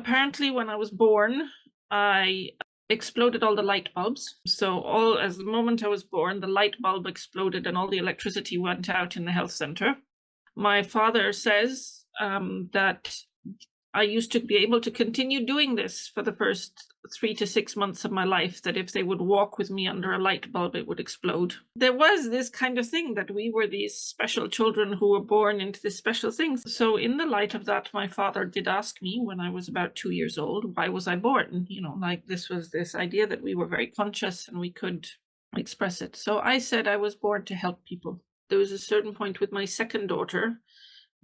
Apparently, when I was born, I exploded all the light bulbs. So, as the moment I was born, the light bulb exploded and all the electricity went out in the health center. My father says that I used to be able to continue doing this for the first 3 to 6 months of my life, that if they would walk with me under a light bulb, it would explode. There was this kind of thing that we were these special children who were born into this special thing. So in the light of that, my father did ask me when I was about 2 years old, why was I born? Like this was this idea that we were very conscious and we could express it. So I said I was born to help people. There was a certain point with my second daughter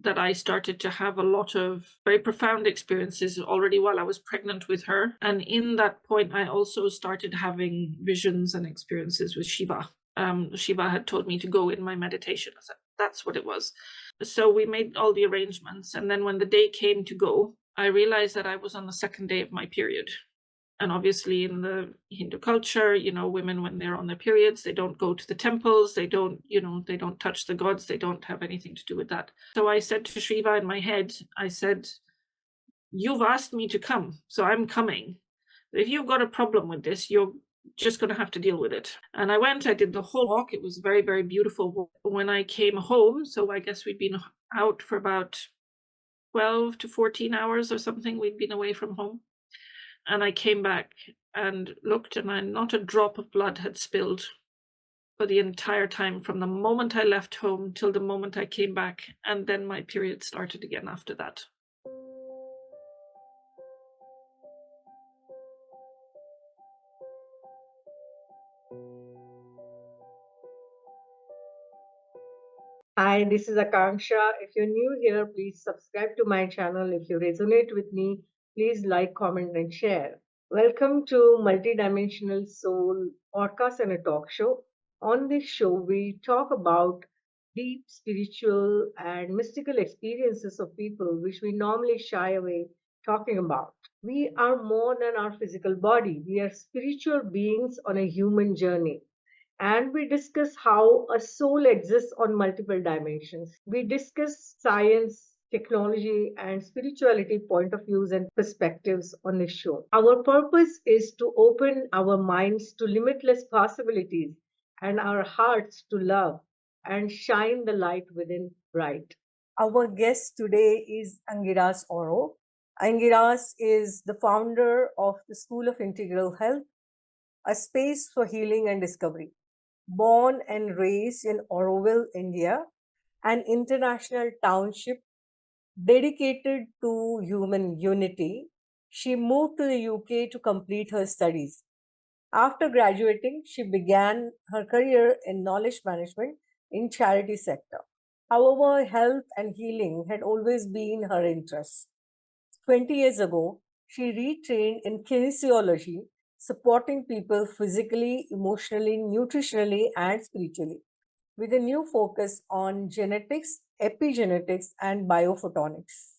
that I started to have a lot of very profound experiences already while I was pregnant with her. And in that point, I also started having visions and experiences with Shiva. Shiva had told me to go in my meditation. I said, that's what it was. So we made all the arrangements. And then when the day came to go, I realized that I was on the second day of my period. And obviously in the Hindu culture, women, when they're on their periods, they don't go to the temples, they don't touch the gods, they don't have anything to do with that. So I said to Shiva in my head, I said, you've asked me to come, so I'm coming. If you've got a problem with this, you're just going to have to deal with it. And I did the whole walk. It was very, very beautiful. When I came home, so I guess we'd been out for about 12 to 14 hours or something, we'd been away from home. And I came back and looked, and not a drop of blood had spilled for the entire time from the moment I left home till the moment I came back. And then my period started again after that. Hi, this is Akanksshaa. If you're new here, please subscribe to my channel. If you resonate with me, please like, comment, and share. Welcome to Multidimensional Soul Podcast and a Talk Show. On this show, we talk about deep spiritual and mystical experiences of people which we normally shy away talking about. We are more than our physical body. We are spiritual beings on a human journey, and we discuss how a soul exists on multiple dimensions. We discuss science, technology, and spirituality point of views and perspectives on this show. Our purpose is to open our minds to limitless possibilities and our hearts to love and shine the light within bright. Our guest today is Angiras Auro. Angiras is the founder of the School of Integral Health, a space for healing and discovery. Born and raised in Auroville, India, an international township dedicated to human unity, she moved to the UK to complete her studies. After graduating, she began her career in knowledge management in charity sector. However, health and healing had always been her interest. 20 years ago, she retrained in kinesiology, supporting people physically, emotionally, nutritionally, and spiritually, with a new focus on genetics, epigenetics, and biophotonics.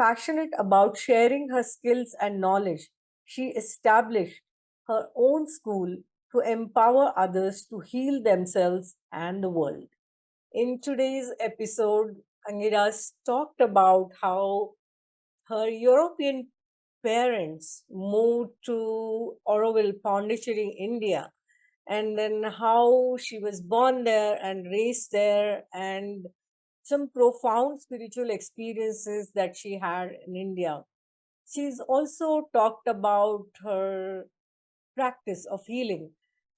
Passionate about sharing her skills and knowledge, she established her own school to empower others to heal themselves and the world. In today's episode, Angiras talked about how her European parents moved to Auroville, Pondicherry, India, and then how she was born there and raised there, and some profound spiritual experiences that she had in India. She's also talked about her practice of healing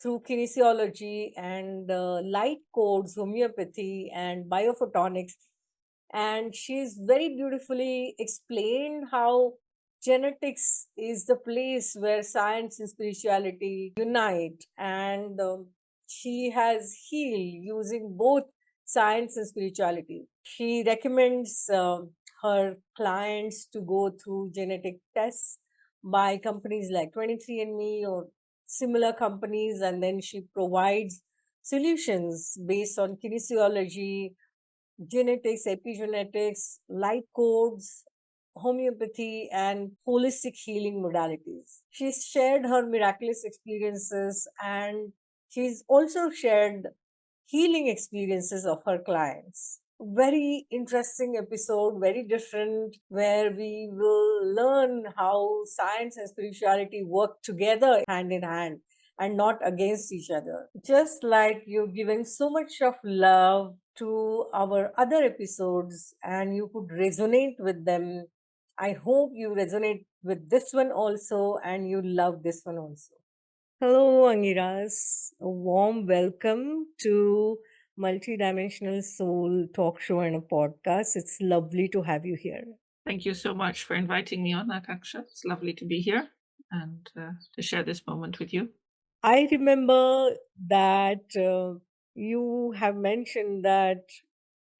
through kinesiology and light codes, homeopathy, and biophotonics. And she's very beautifully explained how genetics is the place where science and spirituality unite, and she has healed using both science and spirituality. She recommends her clients to go through genetic tests by companies like 23andMe or similar companies, and then she provides solutions based on kinesiology, genetics, epigenetics, light codes, homeopathy, and holistic healing modalities. She's shared her miraculous experiences, and she's also shared healing experiences of her clients. very interesting episode, very different, where we will learn how science and spirituality work together hand in hand and not against each other. Just like you've given so much of love to our other episodes and you could resonate with them, I hope you resonate with this one also and you love this one also. Hello, Angiras. A warm welcome to Multidimensional Soul Talk Show and a podcast. It's lovely to have you here. Thank you so much for inviting me on, Akanksshaa. It's lovely to be here and to share this moment with you. I remember that you have mentioned that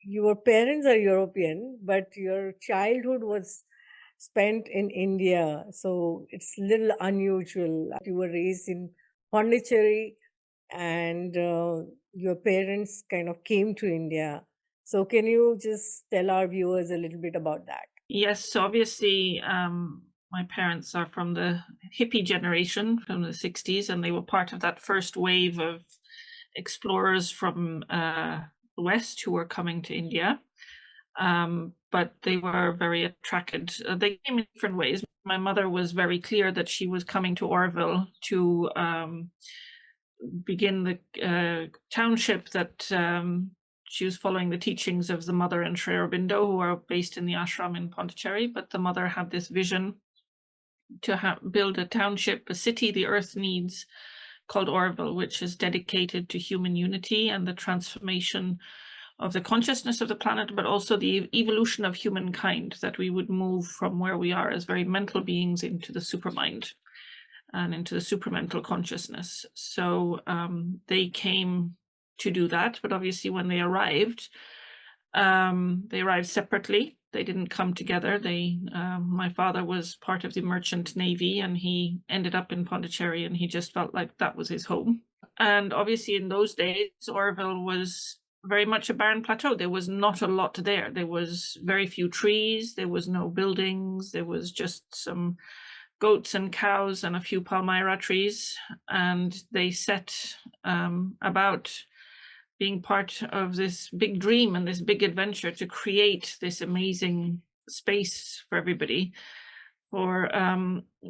your parents are European, but your childhood was spent in India. So it's a little unusual. You were raised in Pondicherry and your parents kind of came to India. So can you just tell our viewers a little bit about that? Yes, so obviously, my parents are from the hippie generation from the 60s, and they were part of that first wave of explorers from the West who were coming to India. But they were very attracted. They came in different ways. My mother was very clear that she was coming to Auroville to begin the township that she was following the teachings of the mother and Sri Aurobindo, who are based in the ashram in Pondicherry. But the mother had this vision to build a township, a city the earth needs, called Auroville, which is dedicated to human unity and the transformation of the consciousness of the planet, but also the evolution of humankind, that we would move from where we are as very mental beings into the supermind and into the supramental consciousness. So they came to do that, but obviously when they arrived separately. They didn't come together. My father was part of the merchant navy, and he ended up in Pondicherry, and he just felt like that was his home. And obviously in those days, Auroville was very much a barren plateau. There was not a lot there. There was very few trees. There was no buildings. There was just some goats and cows and a few palmyra trees. And they set about being part of this big dream and this big adventure to create this amazing space for everybody, for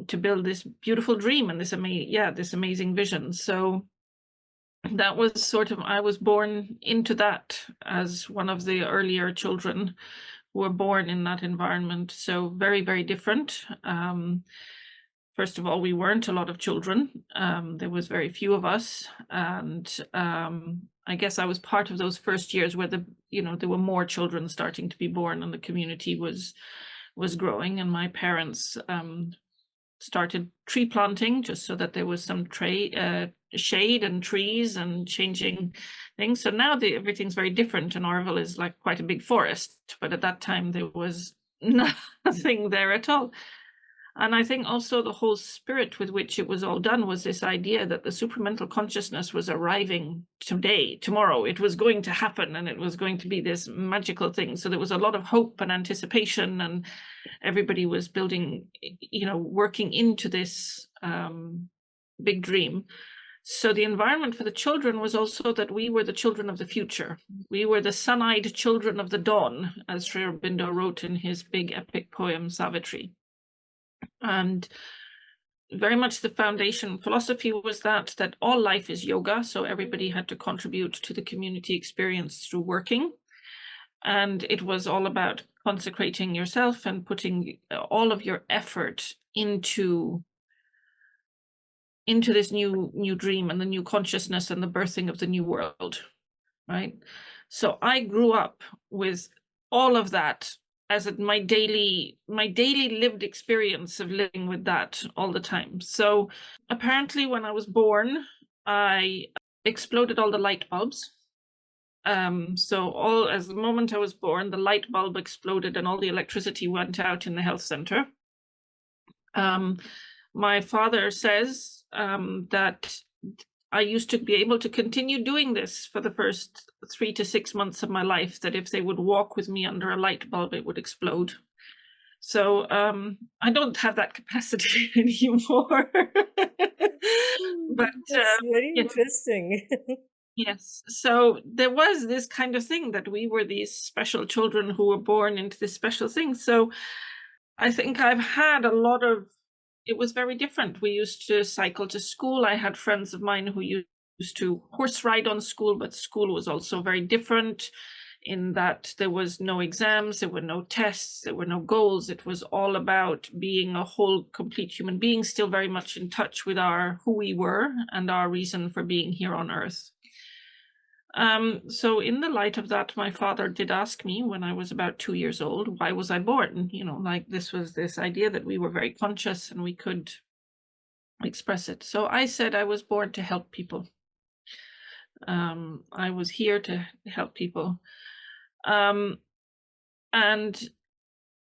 to build this beautiful dream and this amazing vision. So that was sort of, I was born into that as one of the earlier children who were born in that environment. So very, very different. First of all, we weren't a lot of children. There was very few of us. And I guess I was part of those first years where there were more children starting to be born and the community was growing. And my parents started tree planting just so that there was some shade and trees and changing things. So now everything's very different, and Auroville is like quite a big forest. But at that time, there was nothing there at all. And I think also the whole spirit with which it was all done was this idea that the supramental consciousness was arriving tomorrow. It was going to happen, and it was going to be this magical thing. So there was a lot of hope and anticipation, and everybody was building, working into this big dream. So the environment for the children was also that we were the children of the future. We were the sun-eyed children of the dawn, as Sri Aurobindo wrote in his big epic poem, Savitri. And very much the foundation philosophy was that all life is yoga. So everybody had to contribute to the community experience through working. And it was all about consecrating yourself and putting all of your effort into this new dream and the new consciousness and the birthing of the new world, right? So I grew up with all of that as my daily lived experience of living with that all the time. So apparently when I was born, I exploded all the light bulbs. So as the moment I was born, the light bulb exploded and all the electricity went out in the health center. My father says that I used to be able to continue doing this for the first 3 to 6 months of my life, that if they would walk with me under a light bulb, it would explode. So I don't have that capacity anymore. But that's very interesting. Yes. So there was this kind of thing that we were these special children who were born into this special thing. So I think I've had a lot of, it was very different. We used to cycle to school. I had friends of mine who used to horse ride on school, but school was also very different in that there was no exams, there were no tests, there were no goals. It was all about being a whole, complete human being, still very much in touch with our who we were and our reason for being here on Earth. So in the light of that, my father did ask me when I was about 2 years old, why was I born? You know, like this was this idea that we were very conscious and we could express it. So I said I was born to help people. I was here to help people. And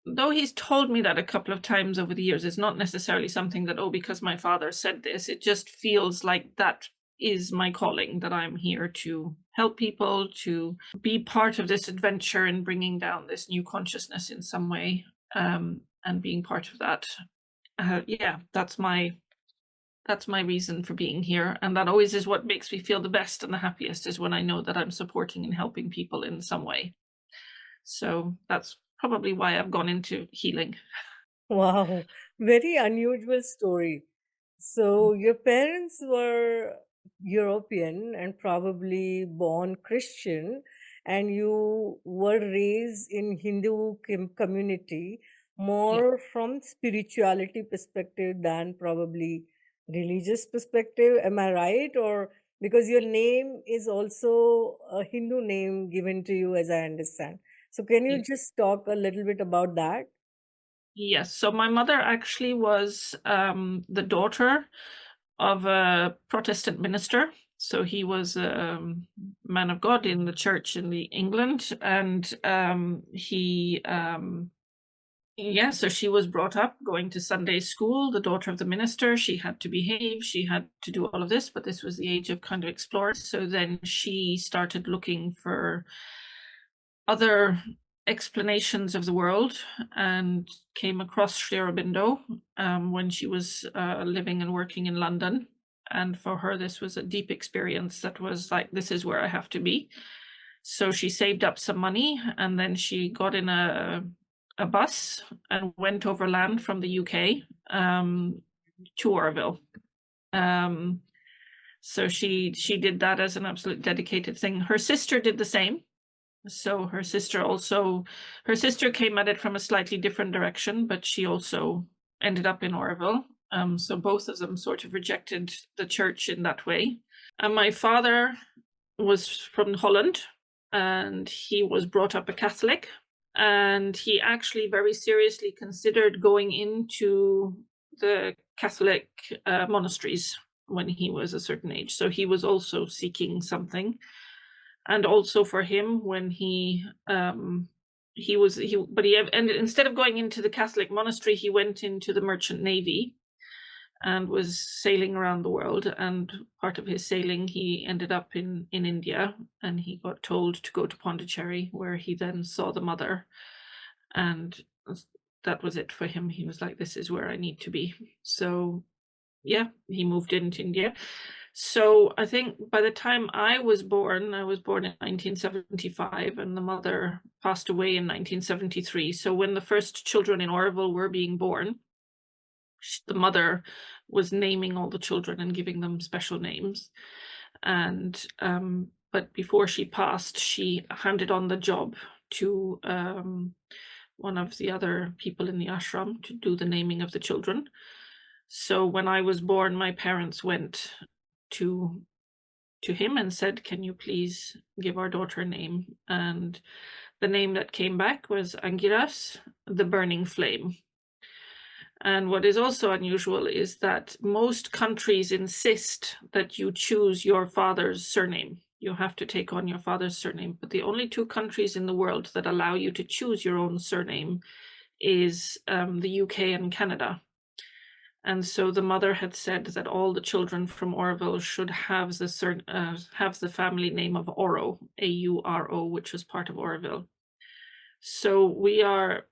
though he's told me that a couple of times over the years, it's not necessarily something that, oh, because my father said this, it just feels like that is my calling, that I'm here to help people, to be part of this adventure in bringing down this new consciousness in some way, and being part of that. Yeah, that's my reason for being here, and that always is what makes me feel the best and the happiest, is when I know that I'm supporting and helping people in some way. So that's probably why I've gone into healing. Wow, very unusual story. So, your parents were European and probably born Christian, and you were raised in Hindu community Yeah. more from spirituality perspective than probably religious perspective. Am I right? Or because your name is also a Hindu name given to you, as I understand. So, can you Yeah. just talk a little bit about that? Yes. So my mother actually was the daughter of a Protestant minister. So he was a man of God in the church in the England, and yeah. So she was brought up going to Sunday school. The daughter of the minister, she had to behave. She had to do all of this, but this was the age of kind of exploring. So then she started looking for other explanations of the world and came across Sri Aurobindo when she was living and working in London. And for her, this was a deep experience that was like, this is where I have to be. So she saved up some money, and then she got in a bus and went overland from the UK to Auroville. So she did that as an absolute dedicated thing. Her sister did the same. So her sister came at it from a slightly different direction, but she also ended up in Auroville. So both of them sort of rejected the church in that way. And my father was from Holland, and he was brought up a Catholic, and he actually very seriously considered going into the Catholic monasteries when he was a certain age. So he was also seeking something. And also for him, when he ended, instead of going into the Catholic monastery, he went into the merchant navy and was sailing around the world. And part of his sailing, he ended up in India, and he got told to go to Pondicherry, where he then saw the mother, and that was it for him. He was like, this is where I need to be. So yeah, he moved into India. So I think by the time I was born in 1975, and the mother passed away in 1973. So when the first children in Auroville were being born, the mother was naming all the children and giving them special names. And but before she passed, she handed on the job to one of the other people in the ashram to do the naming of the children. So when I was born, my parents went to him and said, can you please give our daughter a name? And the name that came back was Angiras, the burning flame. And what is also unusual is that most countries insist that you choose your father's surname. You have to take on your father's surname. But the only two countries in the world that allow you to choose your own surname is the UK and Canada. And so the mother had said that all the children from Auroville should have the family name of Auro, A-U-R-O, which was part of Auroville. So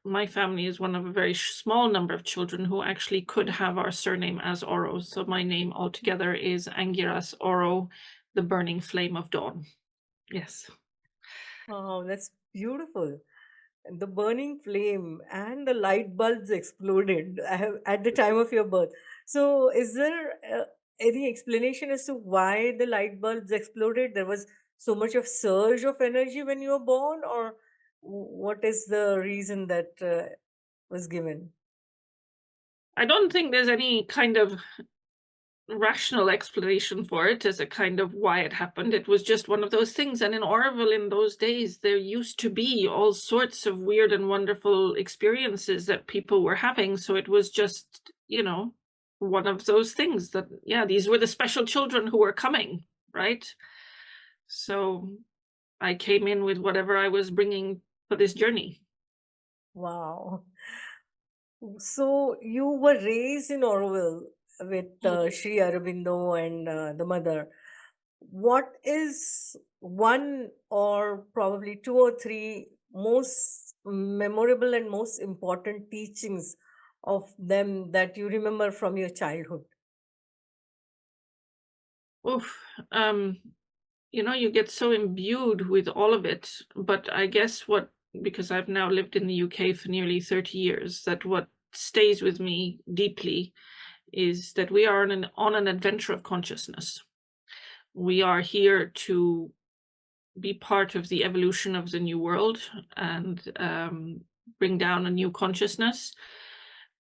my family is one of a very small number of children who actually could have our surname as Auro. So my name altogether is Angiras Auro, the burning flame of dawn. Yes. Oh, that's beautiful. The burning flame and the light bulbs exploded at the time of your birth. So, is there any explanation as to why the light bulbs exploded? There was so much of surge of energy when you were born, or what is the reason that was given? I don't think there's any kind of rational explanation for it as a kind of why it happened. It was just one of those things. And in Auroville in those days, there used to be all sorts of weird and wonderful experiences that people were having. So it was just, one of those things that, yeah, these were the special children who were coming, right? So I came in with whatever I was bringing for this journey. Wow. So you were raised in Auroville with Sri Aurobindo and the mother. What is one or probably two or three most memorable and most important teachings of them that you remember from your childhood? Oof. You get so imbued with all of it. But I guess because I've now lived in the UK for nearly 30 years, that what stays with me deeply is that we are on an adventure of consciousness. We are here to be part of the evolution of the new world and bring down a new consciousness.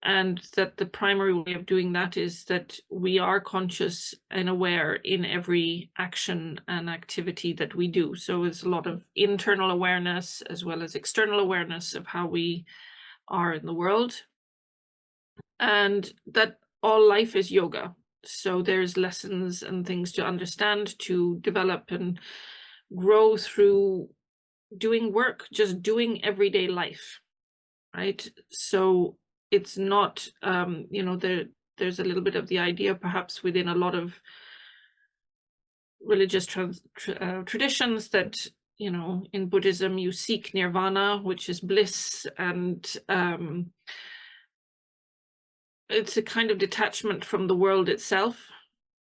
And that the primary way of doing that is that we are conscious and aware in every action and activity that we do. So it's a lot of internal awareness as well as external awareness of how we are in the world. And that all life is yoga. So there's lessons and things to understand, to develop and grow through doing work, just doing everyday life, right? So it's not, there's a little bit of the idea perhaps within a lot of religious traditions that, in Buddhism, you seek nirvana, which is bliss, and it's a kind of detachment from the world itself.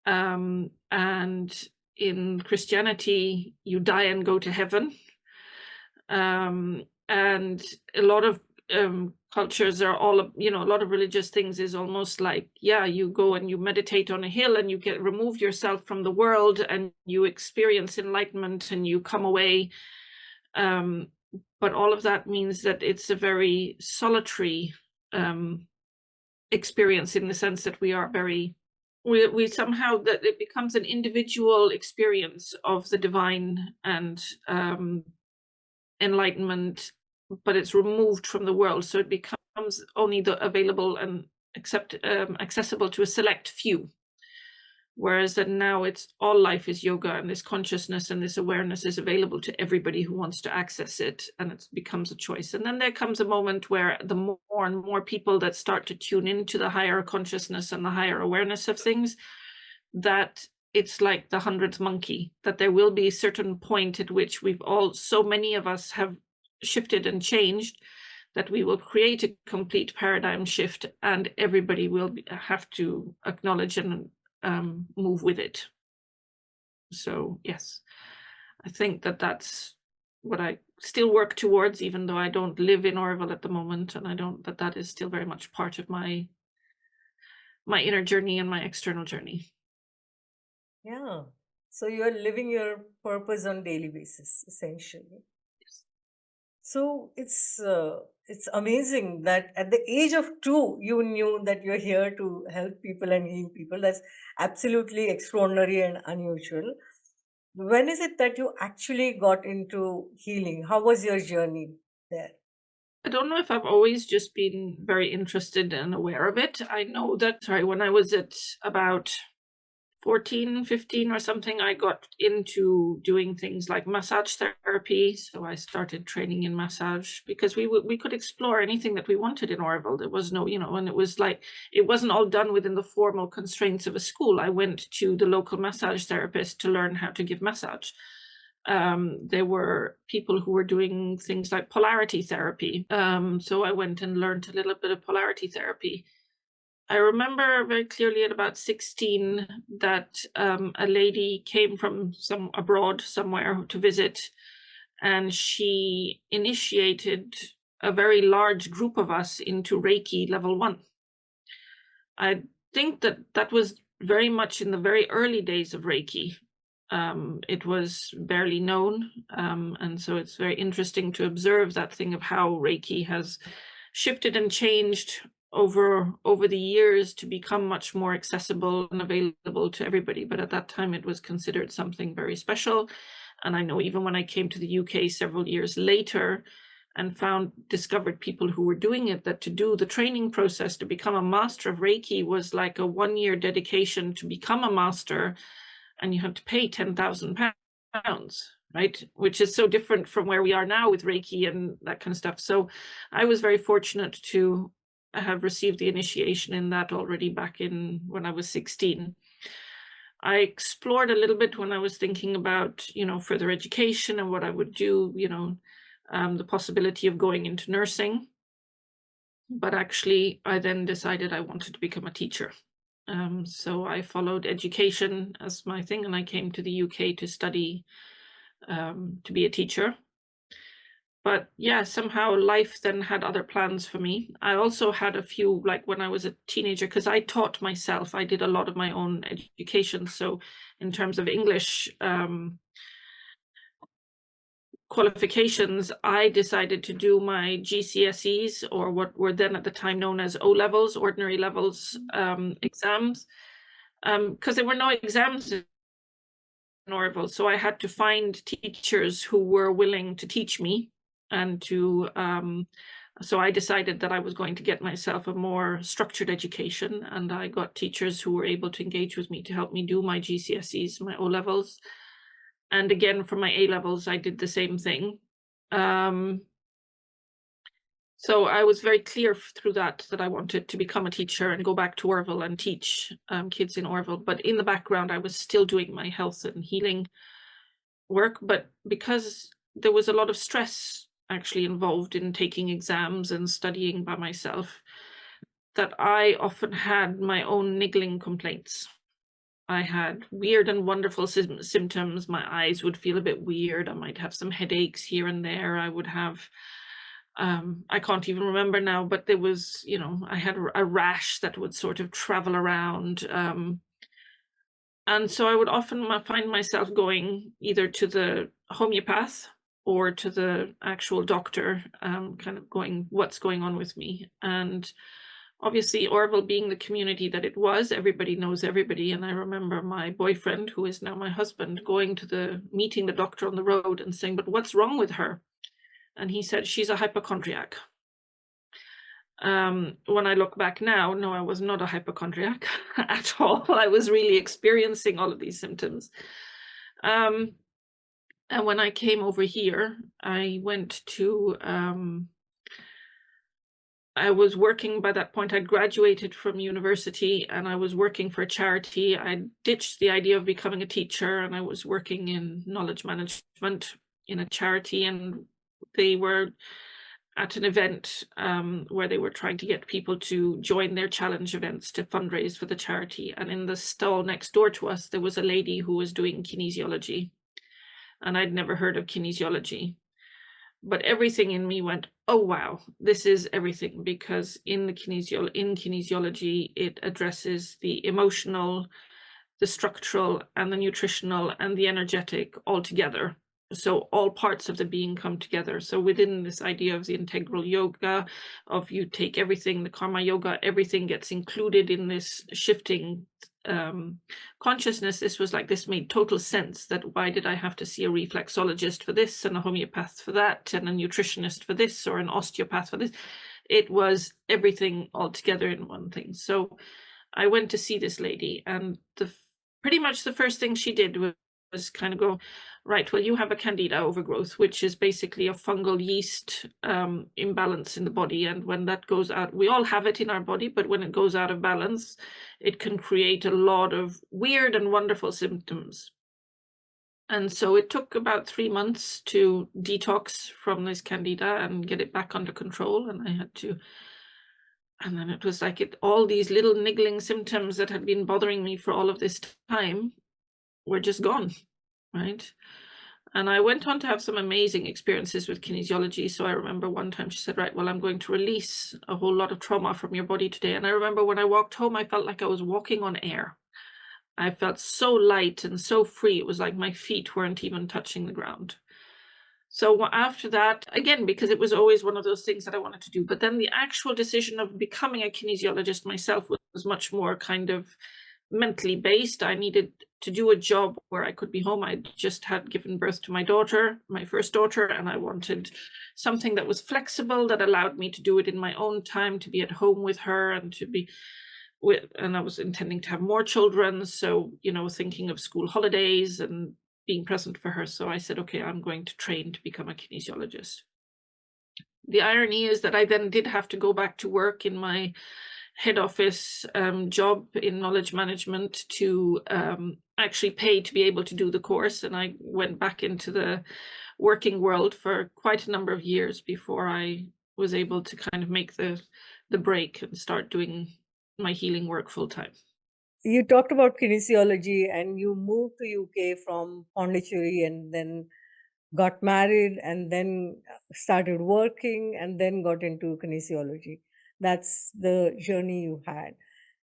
And in Christianity, you die and go to heaven. And a lot of cultures are all, a lot of religious things is almost like, yeah, you go and you meditate on a hill and you remove yourself from the world and you experience enlightenment and you come away. But all of that means that it's a very solitary experience, in the sense that we are we somehow, that it becomes an individual experience of the divine and enlightenment, but it's removed from the world, so it becomes only available and accessible to a select few. Whereas that now it's all life is yoga, and this consciousness and this awareness is available to everybody who wants to access it, and it becomes a choice. And then there comes a moment where the more and more people that start to tune into the higher consciousness and the higher awareness of things, that it's like the 100th monkey, that there will be a certain point at which so many of us have shifted and changed, that we will create a complete paradigm shift, and everybody will have to acknowledge and move with it. So yes, I think that's what I still work towards, even though I don't live in Auroville at the moment, and that is still very much part of my inner journey and my external journey. Yeah. So you are living your purpose on daily basis, essentially. Yes. So it's amazing that at the age of 2, you knew that you're here to help people and heal people. That's absolutely extraordinary and unusual. When is it that you actually got into healing? How was your journey there? I don't know if I've always just been very interested and aware of it. I know that, when I was at about 14, 15 or something, I got into doing things like massage therapy. So I started training in massage because we could explore anything that we wanted in Auroville. There was no, and it was like, it wasn't all done within the formal constraints of a school. I went to the local massage therapist to learn how to give massage. There were people who were doing things like polarity therapy. So I went and learned a little bit of polarity therapy. I remember very clearly at about 16 that a lady came from abroad somewhere to visit, and she initiated a very large group of us into Reiki level 1. I think that was very much in the very early days of Reiki. It was barely known, and so it's very interesting to observe that thing of how Reiki has shifted and changed over the years to become much more accessible and available to everybody. But at that time, it was considered something very special. And I know even when I came to the UK several years later and discovered people who were doing it, that to do the training process to become a master of Reiki was like a 1-year dedication to become a master, and you had to pay £10,000, right? Which is so different from where we are now with Reiki and that kind of stuff. So I was very fortunate to have received the initiation in that already back in when I was 16. I explored a little bit when I was thinking about, further education and what I would do, the possibility of going into nursing. But actually, I then decided I wanted to become a teacher. So I followed education as my thing, and I came to the UK to study to be a teacher. But yeah, somehow life then had other plans for me. I also had a few, like when I was a teenager, because I taught myself, I did a lot of my own education. So in terms of English qualifications, I decided to do my GCSEs, or what were then at the time known as O levels, ordinary levels exams, because there were no exams in Auroville. So I had to find teachers who were willing to teach me, and so I decided that I was going to get myself a more structured education, and I got teachers who were able to engage with me to help me do my GCSEs, my O levels. And again, for my A levels, I did the same thing. So I was very clear through that I wanted to become a teacher and go back to Auroville and teach kids in Auroville. But in the background, I was still doing my health and healing work. But because there was a lot of stress actually involved in taking exams and studying by myself, that I often had my own niggling complaints. I had weird and wonderful symptoms. My eyes would feel a bit weird. I might have some headaches here and there. I would have, I can't even remember now, but there was, I had a rash that would sort of travel around. And so I would often find myself going either to the homeopath or to the actual doctor, kind of going, what's going on with me? And obviously, Auroville being the community that it was, everybody knows everybody. And I remember my boyfriend, who is now my husband, meeting the doctor on the road and saying, but what's wrong with her? And he said, she's a hypochondriac. When I look back now, no, I was not a hypochondriac at all. I was really experiencing all of these symptoms. And when I came over here, I went to, I was working by that point. I'd graduated from university and I was working for a charity. I ditched the idea of becoming a teacher, and I was working in knowledge management in a charity, and they were at an event where they were trying to get people to join their challenge events to fundraise for the charity. And in the stall next door to us, there was a lady who was doing kinesiology, and I'd never heard of kinesiology. But everything in me went, oh, wow, this is everything, because in kinesiology, it addresses the emotional, the structural, and the nutritional, and the energetic all together. So all parts of the being come together. So within this idea of the integral yoga, of you take everything, the karma yoga, everything gets included in this shifting consciousness. This made total sense. That why did I have to see a reflexologist for this, and a homeopath for that, and a nutritionist for this, or an osteopath for this? It was everything all together in one thing. So I went to see this lady, and pretty much the first thing she did was kind of go, right, well, you have a candida overgrowth, which is basically a fungal yeast imbalance in the body. And when that goes out, we all have it in our body, but when it goes out of balance, it can create a lot of weird and wonderful symptoms. And so it took about 3 months to detox from this candida and get it back under control. And I had to And then it was like all these little niggling symptoms that had been bothering me for all of this time were just gone, right? And I went on to have some amazing experiences with kinesiology. So I remember one time she said, right, well, I'm going to release a whole lot of trauma from your body today. And I remember when I walked home, I felt like I was walking on air. I felt so light and so free. It was like my feet weren't even touching the ground. So after that, again, because it was always one of those things that I wanted to do, but then the actual decision of becoming a kinesiologist myself was much more kind of mentally based. I needed to do a job where I could be home. I just had given birth to my daughter, my first daughter, and I wanted something that was flexible, that allowed me to do it in my own time, to be at home with her and to be with, and I was intending to have more children. So, thinking of school holidays and being present for her. So I said, okay, I'm going to train to become a kinesiologist. The irony is that I then did have to go back to work in my head office job in knowledge management to actually pay to be able to do the course. And I went back into the working world for quite a number of years before I was able to kind of make the break and start doing my healing work full time. You talked about kinesiology and you moved to UK from Pondicherry and then got married and then started working and then got into kinesiology. That's the journey you had.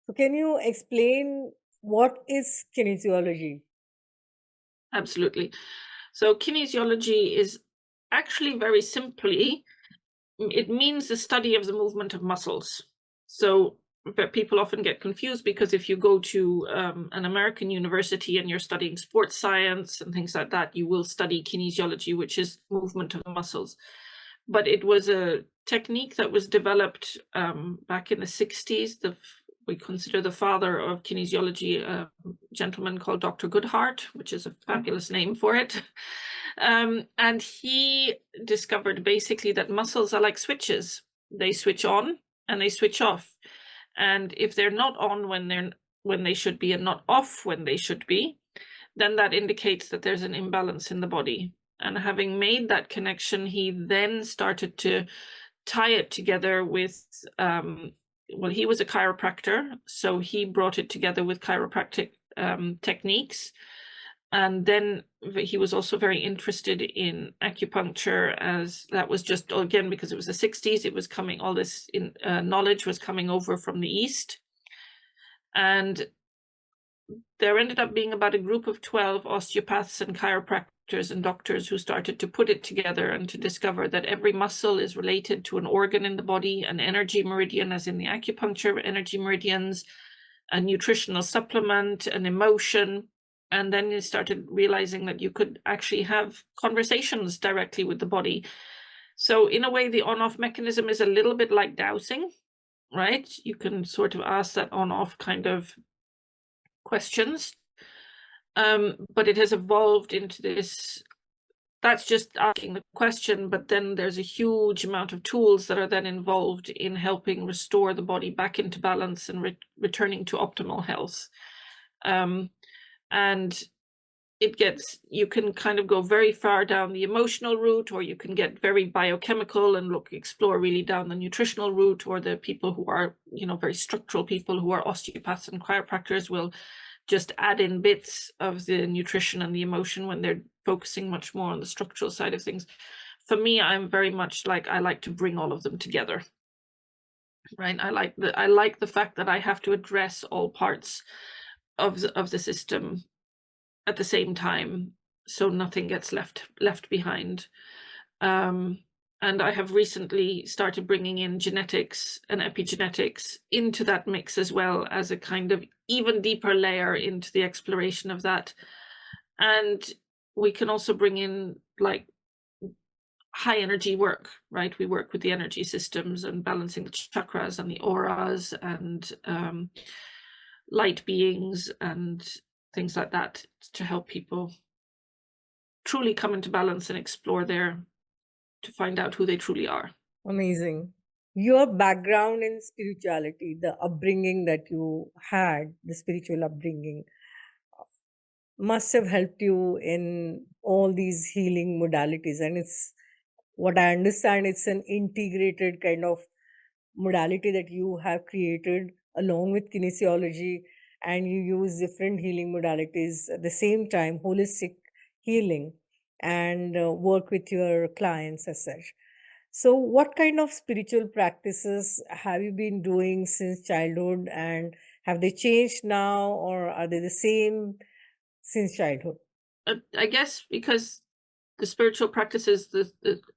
So can you explain what is kinesiology? Absolutely. So kinesiology is actually very simply, it means the study of the movement of muscles. So people often get confused because if you go to an American university and you're studying sports science and things like that, you will study kinesiology, which is movement of muscles. But it was a technique that was developed back in the 60s. We consider the father of kinesiology a gentleman called Dr. Goodhart, which is a fabulous name for it. And he discovered basically that muscles are like switches. They switch on and they switch off. And if they're not on when they should be and not off when they should be, then that indicates that there's an imbalance in the body. And having made that connection, he then started to tie it together with he was a chiropractor, so he brought it together with chiropractic techniques. And then he was also very interested in acupuncture, as that was just, again, because it was the 60s, it was coming, all this knowledge was coming over from the East. And there ended up being about a group of 12 osteopaths and chiropractors and doctors who started to put it together and to discover that every muscle is related to an organ in the body, an energy meridian, as in the acupuncture energy meridians, a nutritional supplement, an emotion. And then you started realizing that you could actually have conversations directly with the body. So in a way, the on-off mechanism is a little bit like dowsing, right? You can sort of ask that on-off kind of questions. But it has evolved into this, that's just asking the question, but then there's a huge amount of tools that are then involved in helping restore the body back into balance and returning to optimal health. And you can kind of go very far down the emotional route, or you can get very biochemical and explore really down the nutritional route, or the people who are, very structural people who are osteopaths and chiropractors will just add in bits of the nutrition and the emotion when they're focusing much more on the structural side of things. For me, I'm very much like, I like to bring all of them together, right? I like the fact that I have to address all parts of the system at the same time, so nothing gets left behind. And I have recently started bringing in genetics and epigenetics into that mix as well, as a kind of even deeper layer into the exploration of that. And we can also bring in like high energy work, right? We work with the energy systems and balancing the chakras and the auras and light beings and things like that to help people truly come into balance and explore to find out who they truly are. Amazing. Your background in spirituality, the upbringing that you had, the spiritual upbringing, must have helped you in all these healing modalities. And it's what I understand, it's an integrated kind of modality that you have created along with kinesiology, and you use different healing modalities at the same time, holistic healing, and work with your clients as such. So, what kind of spiritual practices have you been doing since childhood, and have they changed now, or are they the same since childhood? I guess because the spiritual practices,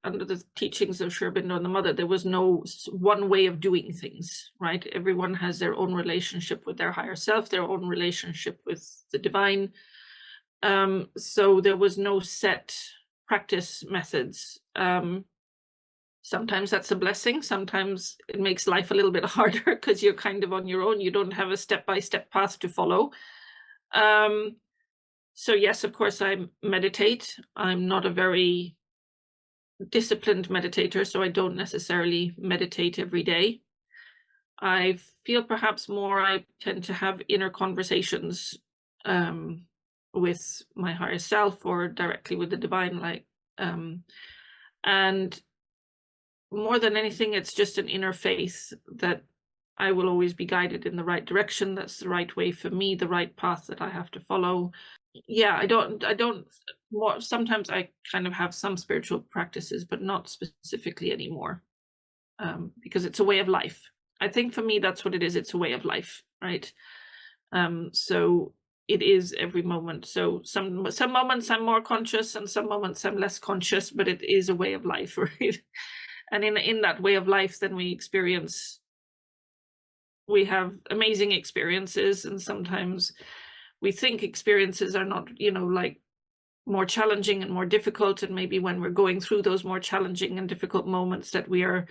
under the teachings of Sri Aurobindo and the mother, there was no one way of doing things, right? Everyone has their own relationship with their higher self, their own relationship with the divine. So there was no set practice methods. Sometimes that's a blessing. Sometimes it makes life a little bit harder because you're kind of on your own. You don't have a step-by-step path to follow. So yes, of course, I meditate. I'm not a very disciplined meditator, so I don't necessarily meditate every day. I feel perhaps more I tend to have inner conversations with my higher self or directly with the divine light. And more than anything, it's just an inner faith that I will always be guided in the right direction. That's the right way for me, the right path that I have to follow. Yeah, I don't more. Sometimes I kind of have some spiritual practices, but not specifically anymore, because it's a way of life. I think for me, that's what it is. It's a way of life, right? So it is every moment. So some moments I'm more conscious, and some moments I'm less conscious, but it is a way of life, right? And in that way of life, then we have amazing experiences, and sometimes we think experiences are not, like more challenging and more difficult. And maybe when we're going through those more challenging and difficult moments, that we are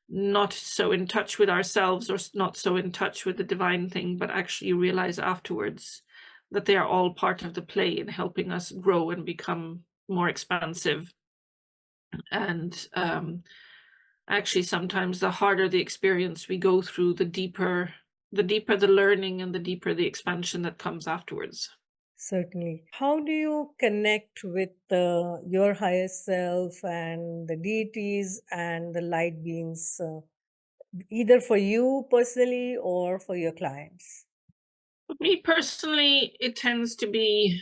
not so in touch with ourselves, or not so in touch with the divine thing, but actually realize afterwards that they are all part of the play in helping us grow and become more expansive. And actually, sometimes the harder the experience we go through, the deeper the learning and the deeper the expansion that comes afterwards. Certainly. How do you connect with your higher self and the deities and the light beings, either for you personally or for your clients? For me personally, it tends to be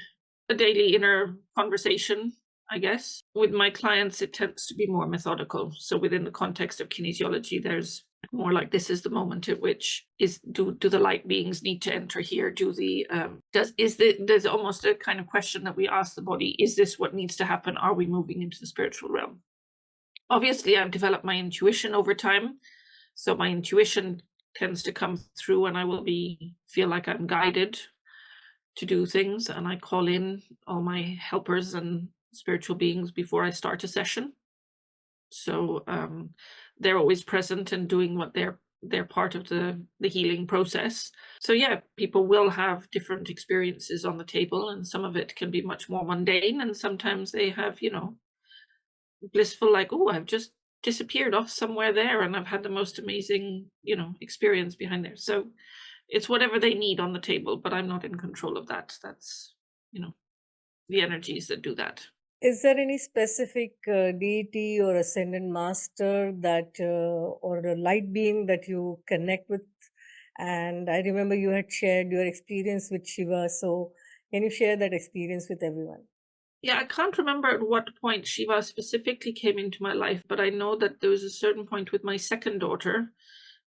a daily inner conversation, I guess. With my clients, it tends to be more methodical. So within the context of kinesiology, there's more like, this is the moment at which do the light beings need to enter here? There's almost a kind of question that we ask the body: is this what needs to happen? Are we moving into the spiritual realm? Obviously, I've developed my intuition over time, so my intuition tends to come through, and I will feel like I'm guided to do things, and I call in all my helpers and spiritual beings before I start a session. So they're always present and doing what they're part of the healing process. So yeah, people will have different experiences on the table, and some of it can be much more mundane, and sometimes they have, blissful, like, oh, I've just disappeared off somewhere there, and I've had the most amazing, experience behind there. So it's whatever they need on the table, but I'm not in control of that. That's, the energies that do that. Is there any specific deity or ascended master or a light being that you connect with? And I remember you had shared your experience with Shiva. So, can you share that experience with everyone? Yeah, I can't remember at what point Shiva specifically came into my life, but I know that there was a certain point with my second daughter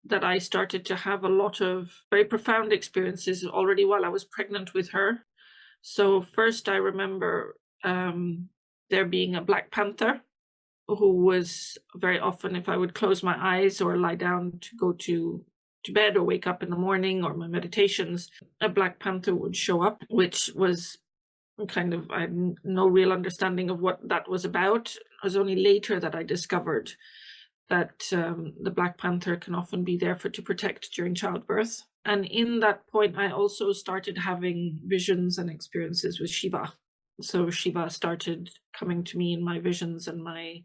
that I started to have a lot of very profound experiences already while I was pregnant with her. So first I remember there being a black panther who was very often, if I would close my eyes or lie down to go to bed or wake up in the morning or my meditations, a black panther would show up, which was kind of, I had no real understanding of what that was about. It was only later that I discovered that the black panther can often be there to protect during childbirth. And in that point, I also started having visions and experiences with Shiva. So Shiva started coming to me in my visions and my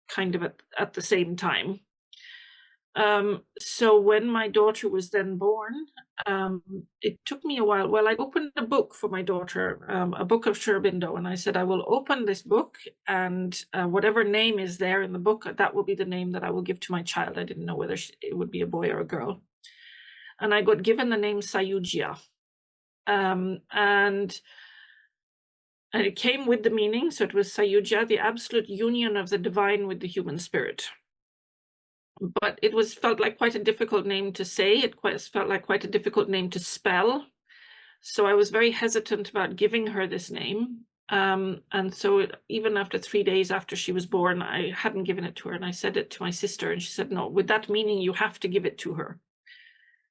kind of at the same time. So when my daughter was then born, it took me a while. Well, I opened a book for my daughter, a book of Sri Aurobindo, and I said, I will open this book, and whatever name is there in the book, that will be the name that I will give to my child. I didn't know whether it would be a boy or a girl. And I got given the name Sayujya. And it came with the meaning. So it was Sayujya, the absolute union of the divine with the human spirit. But it felt like quite a difficult name to say. It felt like quite a difficult name to spell. So I was very hesitant about giving her this name. And so even after 3 days after she was born, I hadn't given it to her. And I said it to my sister, and she said, no, with that meaning, you have to give it to her.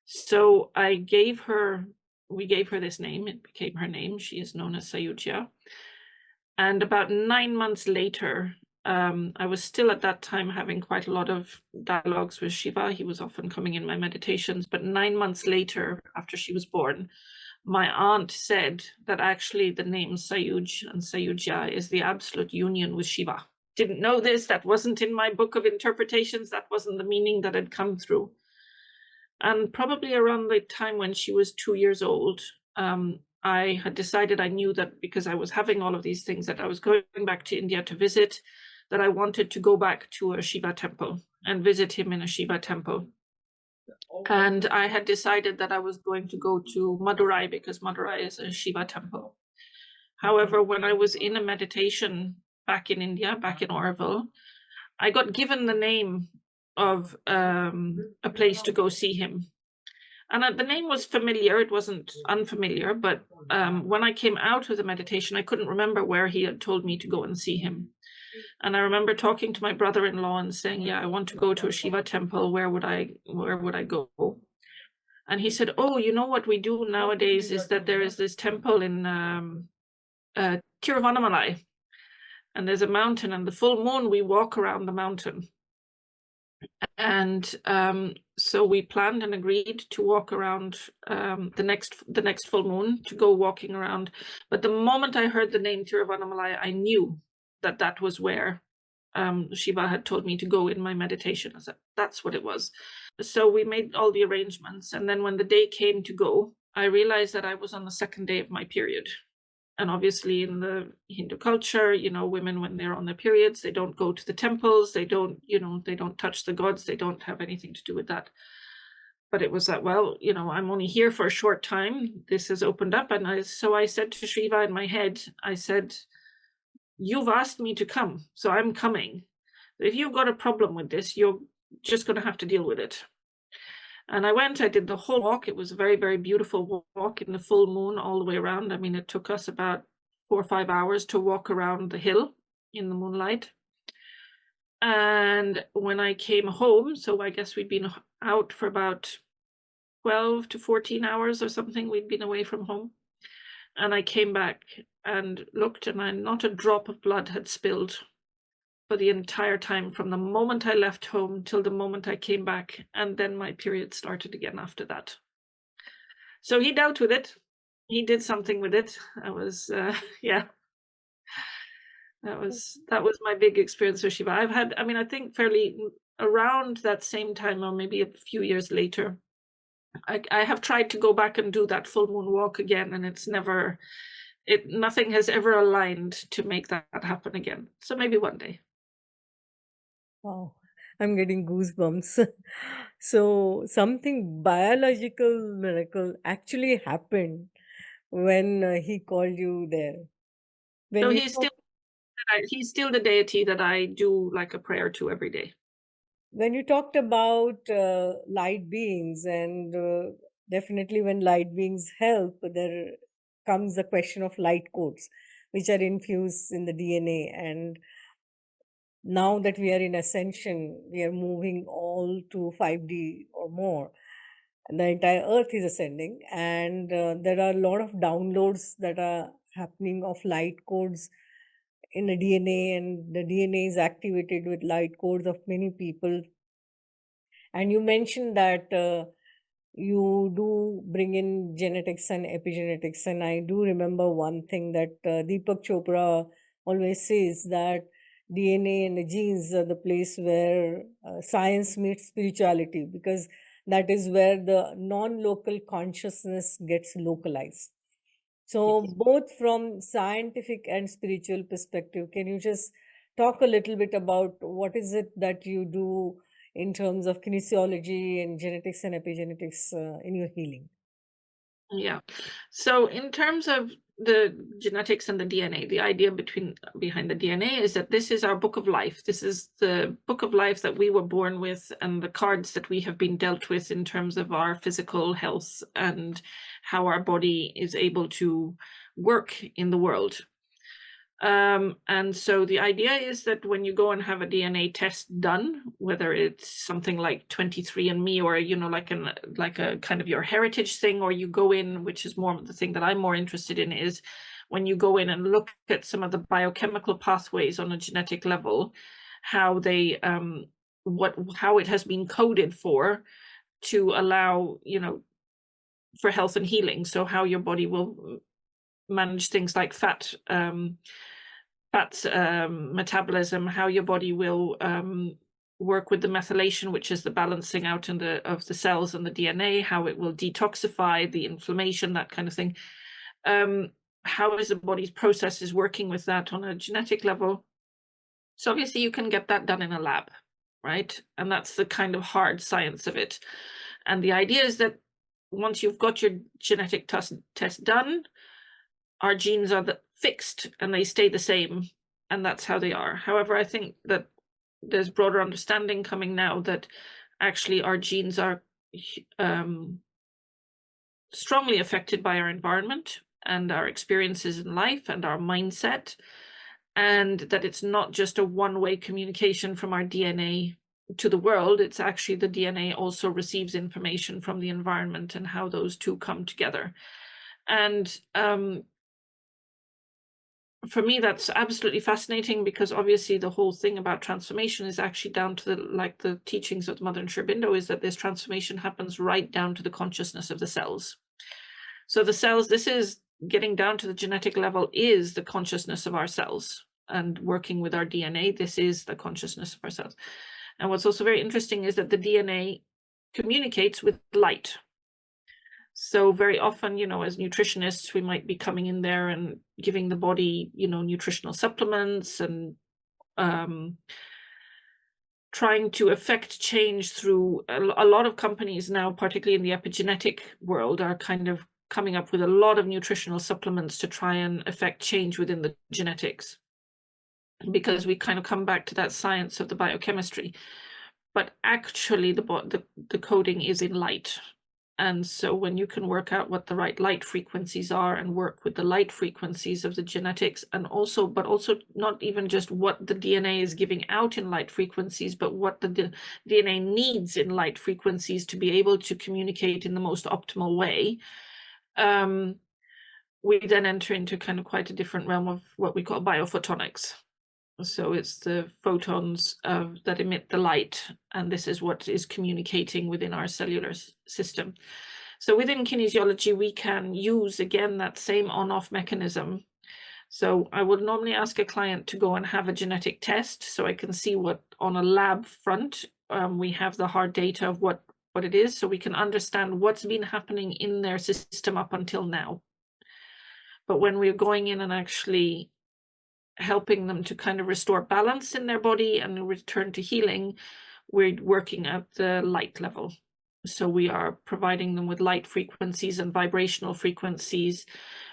So we gave her this name. It became her name. She is known as Sayujya. And about 9 months later, I was still at that time having quite a lot of dialogues with Shiva. He was often coming in my meditations. But 9 months later, after she was born, my aunt said that actually the name Sayuj and Sayujya is the absolute union with Shiva. Didn't know this. That wasn't in my book of interpretations. That wasn't the meaning that had come through. And probably around the time when she was 2 years old, I had decided, I knew that because I was having all of these things, that I was going back to India to visit, that I wanted to go back to a Shiva temple and visit him in a Shiva temple. And I had decided that I was going to go to Madurai because Madurai is a Shiva temple. However, when I was in a meditation back in India, back in Auroville, I got given the name of a place to go see him. And the name was familiar, it wasn't unfamiliar, but when I came out of the meditation, I couldn't remember where he had told me to go and see him. And I remember talking to my brother-in-law and saying, yeah, I want to go to a Shiva temple, where would I go? And he said, oh, you know what we do nowadays is that there is this temple in Tiruvannamalai, and there's a mountain, and the full moon, we walk around the mountain. And so we planned and agreed to walk around the next full moon, to go walking around. But the moment I heard the name Tiruvannamalai, I knew that that was where Shiva had told me to go in my meditation. I said, that's what it was. So we made all the arrangements. And then when the day came to go, I realized that I was on the second day of my period. And obviously in the Hindu culture, you know, women, when they're on their periods, they don't go to the temples, they don't, you know, they don't touch the gods, they don't have anything to do with that. But it was that, well, you know, I'm only here for a short time. This has opened up. And so I said to Shiva in my head, I said, you've asked me to come, so I'm coming. If you've got a problem with this, you're just going to have to deal with it. And I went, I did the whole walk. It was a very, very beautiful walk in the full moon all the way around. I mean, it took us about 4 or 5 hours to walk around the hill in the moonlight. And when I came home, so I guess we'd been out for about 12 to 14 hours or something. We'd been away from home. And I came back and looked, and not a drop of blood had spilled for the entire time, from the moment I left home till the moment I came back. And then my period started again after that. So he dealt with it. He did something with it. I was, yeah. That was my big experience with Shiva. I've had, I mean, I think fairly around that same time, or maybe a few years later, I have tried to go back and do that full moon walk again, and nothing has ever aligned to make that happen again. So maybe one day. Wow, I'm getting goosebumps. So something biological miracle actually happened when he called you there. When So you he's still the deity that I do like a prayer to every day. when you talked about light beings, and definitely when light beings help, there comes the question of light codes, which are infused in the DNA. And now that we are in ascension, we are moving all to 5D or more. And the entire earth is ascending, and there are a lot of downloads that are happening of light codes in the DNA, and the DNA is activated with light codes of many people. And you mentioned that you do bring in genetics and epigenetics, and I do remember one thing that Deepak Chopra always says, that DNA and the genes are the place where science meets spirituality, because that is where the non-local consciousness gets localized. So, both from scientific and spiritual perspective, can you just talk a little bit about what is it that you do in terms of kinesiology and genetics and epigenetics in your healing? Yeah. So in terms of the genetics and the DNA, the idea behind the DNA is that this is our book of life. This is the book of life that we were born with, and the cards that we have been dealt with in terms of our physical health and how our body is able to work in the world. And so the idea is that when you go and have a DNA test done, whether it's something like 23andMe or, like a kind of your heritage thing, or you go in, which is more the thing that I'm more interested in, is when you go in and look at some of the biochemical pathways on a genetic level, how they, how it has been coded for to allow, for health and healing. So how your body will manage things like fat metabolism, how your body will work with the methylation, which is the balancing out of the cells and the DNA, how it will detoxify the inflammation, that kind of thing. How is the body's processes working with that on a genetic level? So obviously you can get that done in a lab, right? And that's the kind of hard science of it. And the idea is that once you've got your genetic test done, our genes are fixed and they stay the same, and that's how they are. However, I think that there's broader understanding coming now that actually our genes are strongly affected by our environment and our experiences in life and our mindset, and that it's not just a one-way communication from our DNA to the world. It's actually the DNA also receives information from the environment and how those two come together. And for me, that's absolutely fascinating, because obviously the whole thing about transformation is actually down to the teachings of Mother Sri Aurobindo, is that this transformation happens right down to the consciousness of the cells. So the cells, this is getting down to the genetic level, is the consciousness of our cells, and working with our DNA, this is the consciousness of our cells. And what's also very interesting is that the DNA communicates with light. So very often, as nutritionists, we might be coming in there and giving the body, nutritional supplements and trying to affect change through a lot of companies now, particularly in the epigenetic world, are kind of coming up with a lot of nutritional supplements to try and affect change within the genetics, because we kind of come back to that science of the biochemistry. But actually the coding is in light. And so when you can work out what the right light frequencies are and work with the light frequencies of the genetics, and also not even just what the DNA is giving out in light frequencies, but what the DNA needs in light frequencies to be able to communicate in the most optimal way, we then enter into kind of quite a different realm of what we call biophotonics. So it's the photons that emit the light, and this is what is communicating within our cellular system. So within kinesiology, we can use, again, that same on-off mechanism. So I would normally ask a client to go and have a genetic test, so I can see what, on a lab front, we have the hard data of what it is, so we can understand what's been happening in their system up until now. But when we're going in and actually helping them to kind of restore balance in their body and return to healing, we're working at the light level. So we are providing them with light frequencies and vibrational frequencies,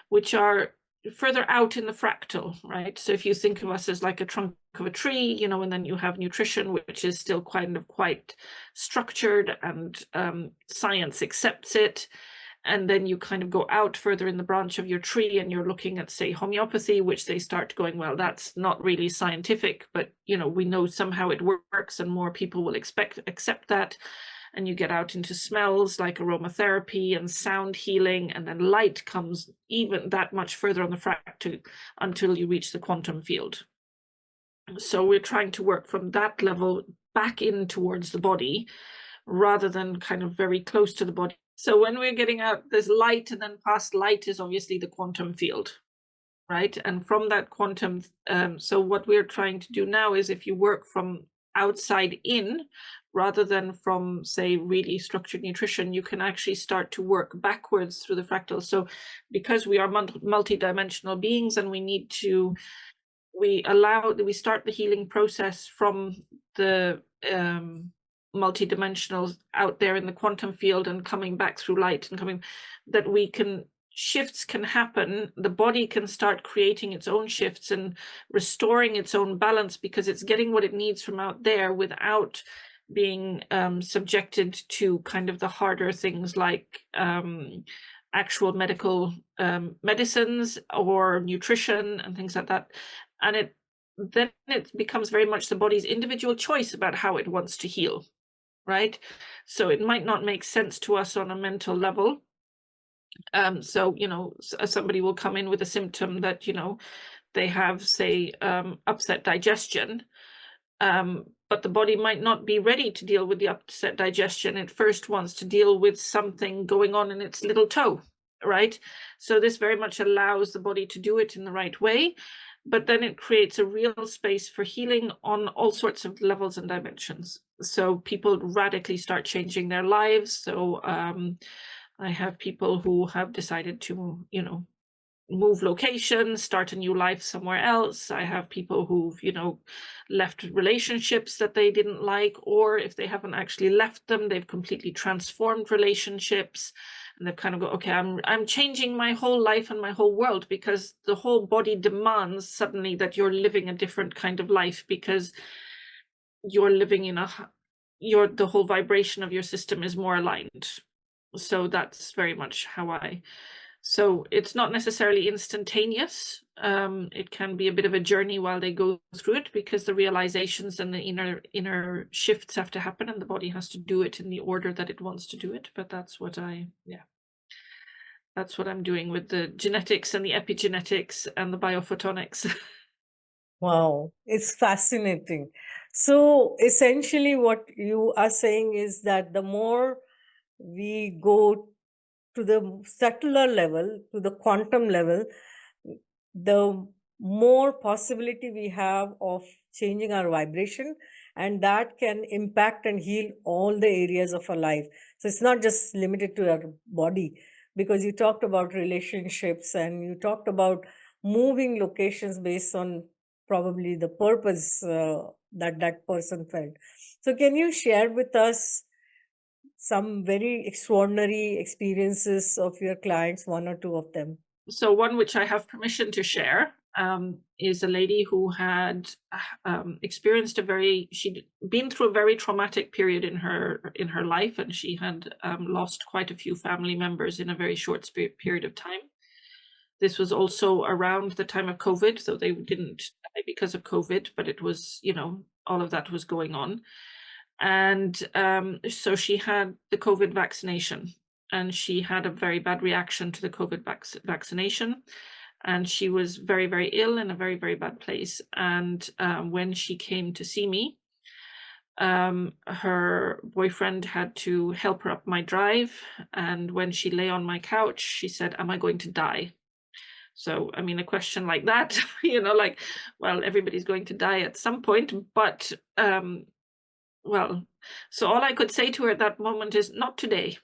which are further out in the fractal, right? So if you think of us as like a trunk of a tree, and then you have nutrition, which is still kind of quite structured, and science accepts it. And then you kind of go out further in the branch of your tree and you're looking at, say, homeopathy, which they start going, well, that's not really scientific, but, we know somehow it works and more people will accept that. And you get out into smells like aromatherapy and sound healing, and then light comes even that much further on the fractal until you reach the quantum field. So we're trying to work from that level back in towards the body, rather than kind of very close to the body. So when we're getting out, there's light, and then past light is obviously the quantum field. right? And from that quantum, so what we're trying to do now is, if you work from outside in, rather than from, say, really structured nutrition, you can actually start to work backwards through the fractals. So because we are multidimensional beings, and we start the healing process from the multidimensional out there in the quantum field and coming back through light, and shifts can happen. The body can start creating its own shifts and restoring its own balance, because it's getting what it needs from out there without being subjected to kind of the harder things like actual medical medicines or nutrition and things like that. And then it becomes very much the body's individual choice about how it wants to heal, right? So it might not make sense to us on a mental level. So, somebody will come in with a symptom that, they have, say, upset digestion, but the body might not be ready to deal with the upset digestion. It first wants to deal with something going on in its little toe, right? So this very much allows the body to do it in the right way, but then it creates a real space for healing on all sorts of levels and dimensions. So people radically start changing their lives. So I have people who have decided to, move locations, start a new life somewhere else. I have people who've, left relationships that they didn't like, or if they haven't actually left them, they've completely transformed relationships, and they've kind of go, okay, I'm changing my whole life and my whole world, because the whole body demands suddenly that you're living a different kind of life, because you're living in the whole vibration of your system is more aligned. So that's very much how so it's not necessarily instantaneous. It can be a bit of a journey while they go through it, because the realizations and the inner shifts have to happen, and the body has to do it in the order that it wants to do it. But that's what that's what I'm doing with the genetics and the epigenetics and the biophotonics. Wow, it's fascinating. So essentially, what you are saying is that the more we go to the subtler level, to the quantum level, the more possibility we have of changing our vibration, and that can impact and heal all the areas of our life. So it's not just limited to our body, because you talked about relationships and you talked about moving locations based on probably the purpose that that person felt. So can you share with us some very extraordinary experiences of your clients, one or two of them? So one which I have permission to share is a lady who had experienced she'd been through a very traumatic period in her life, and she had lost quite a few family members in a very short period of time. This was also around the time of COVID, so they didn't die because of COVID, but it was, all of that was going on. And so she had the COVID vaccination, and she had a very bad reaction to the COVID vaccination. And she was very, very ill, in a very, very bad place. And when she came to see me, her boyfriend had to help her up my drive. And when she lay on my couch, she said, "Am I going to die?" So, I mean, a question like that, well, everybody's going to die at some point, but so all I could say to her at that moment is, "Not today."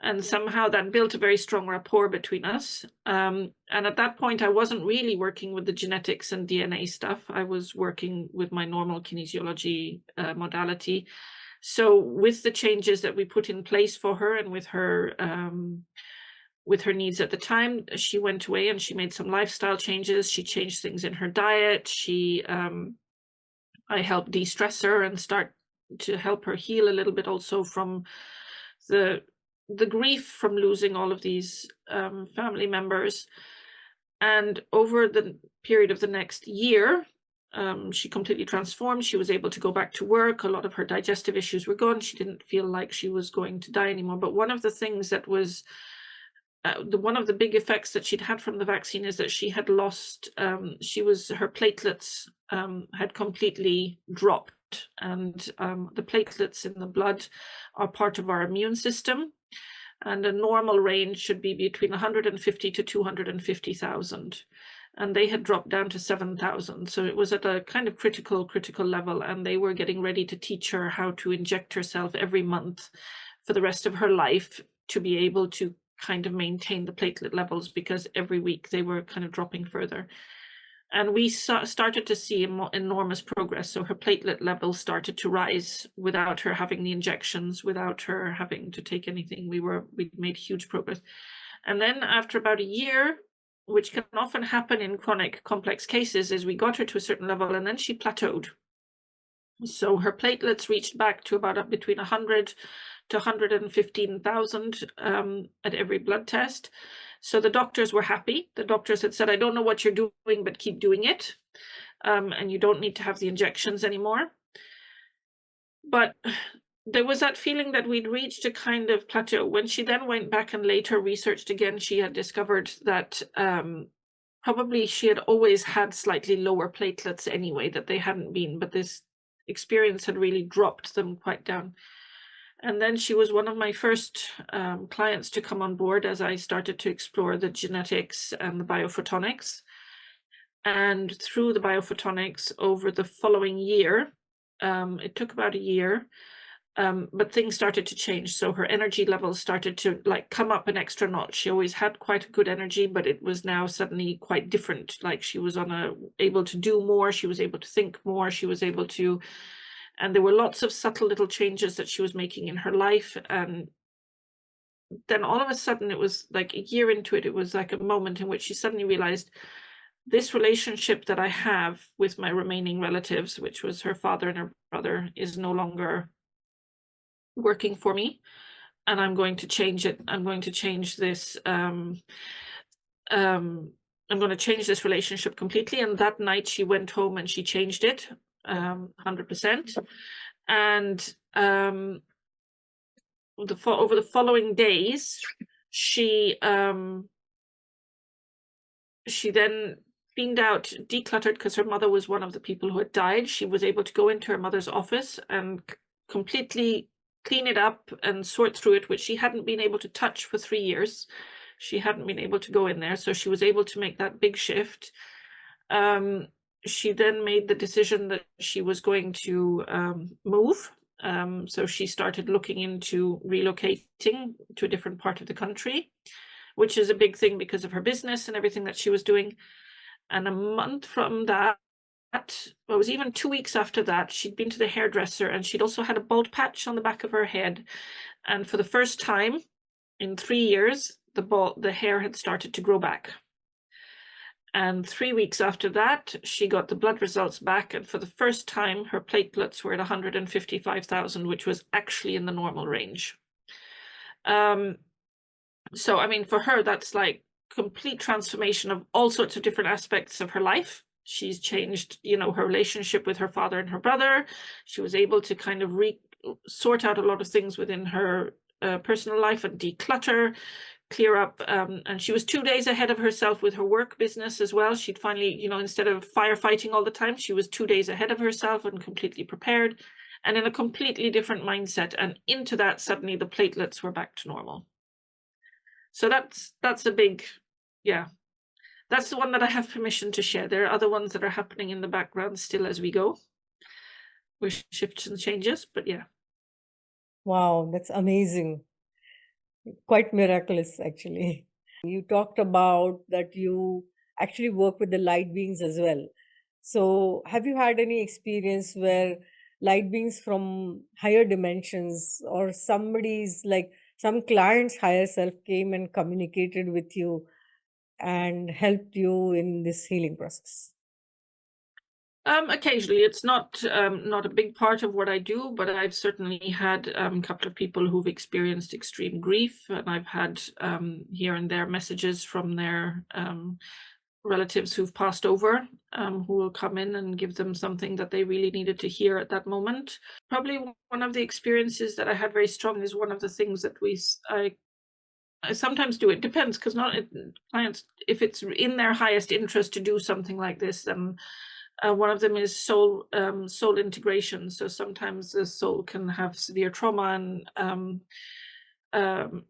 And somehow that built a very strong rapport between us. And at that point, I wasn't really working with the genetics and DNA stuff. I was working with my normal kinesiology modality. So with the changes that we put in place for her, and with her needs at the time, she went away and she made some lifestyle changes. She changed things in her diet. I helped de-stress her and start to help her heal a little bit also from the grief from losing all of these family members. And over the period of the next year, she completely transformed. She was able to go back to work. A lot of her digestive issues were gone. She didn't feel like she was going to die anymore. But one of the things that was one of the big effects that she'd had from the vaccine is that she had lost, her platelets had completely dropped. And the platelets in the blood are part of our immune system. and a normal range should be between 150 to 250,000. And they had dropped down to 7,000. So it was at a kind of critical level, and they were getting ready to teach her how to inject herself every month for the rest of her life to be able to kind of maintain the platelet levels, because every week they were kind of dropping further. And we started to see enormous progress. So her platelet levels started to rise without her having the injections, without her having to take anything. We made huge progress. And then after about a year, which can often happen in chronic complex cases, is we got her to a certain level and then she plateaued. So her platelets reached back to about between 100 to 115,000 at every blood test. So the doctors were happy. The doctors had said, I don't know what you're doing, but keep doing it. And you don't need to have the injections anymore. But there was that feeling that we'd reached a kind of plateau. When she then went back and later researched again, she had discovered that probably she had always had slightly lower platelets anyway, that they hadn't been, but this experience had really dropped them quite down. And then she was one of my first clients to come on board as I started to explore the genetics and the biophotonics. And through the biophotonics over the following year, it took about a year, but things started to change. So her energy levels started to like come up an extra notch. She always had quite a good energy, but it was now suddenly quite different. Like she was able to do more. She was able to think more. She was able to, and there were lots of subtle little changes that she was making in her life. And then all of a sudden, it was like a year into it, it was like a moment in which she suddenly realized this relationship that I have with my remaining relatives, which was her father and her brother, is no longer working for me. And I'm going to change it. I'm going to change this. I'm going to change this relationship completely. And that night she went home and she changed it 100%. And over the following days, she then cleaned out, decluttered, because her mother was one of the people who had died. She was able to go into her mother's office and completely clean it up and sort through it, which she hadn't been able to touch for 3 years. She hadn't been able to go in there, so she was able to make that big shift. She then made the decision that she was going to move. So she started looking into relocating to a different part of the country, which is a big thing because of her business and everything that she was doing. And a month from that, it was even 2 weeks after that, she'd been to the hairdresser and she'd also had a bald patch on the back of her head. And for the first time in 3 years, the hair had started to grow back. And 3 weeks after that, she got the blood results back. And for the first time, her platelets were at 155,000, which was actually in the normal range. So, I mean, for her, that's like complete transformation of all sorts of different aspects of her life. She's changed, her relationship with her father and her brother. She was able to kind of sort out a lot of things within her personal life and declutter, clear up. And she was 2 days ahead of herself with her work business as well. She'd finally, instead of firefighting all the time, she was 2 days ahead of herself and completely prepared and in a completely different mindset. And into that, suddenly the platelets were back to normal. So that's a big, that's the one that I have permission to share. There are other ones that are happening in the background still as we go, with shifts and changes, but yeah. Wow, that's amazing. Quite miraculous, actually. You talked about that you actually work with the light beings as well. So have you had any experience where light beings from higher dimensions or somebody's like some client's higher self came and communicated with you and helped you in this healing process? Occasionally, it's not a big part of what I do, but I've certainly had a couple of people who've experienced extreme grief, and I've had here and there messages from their relatives who've passed over, who will come in and give them something that they really needed to hear at that moment. Probably one of the experiences that I had very strong is one of the things that I sometimes do. It depends, because not clients, if it's in their highest interest to do something like this, then one of them is soul integration. So sometimes the soul can have severe trauma, and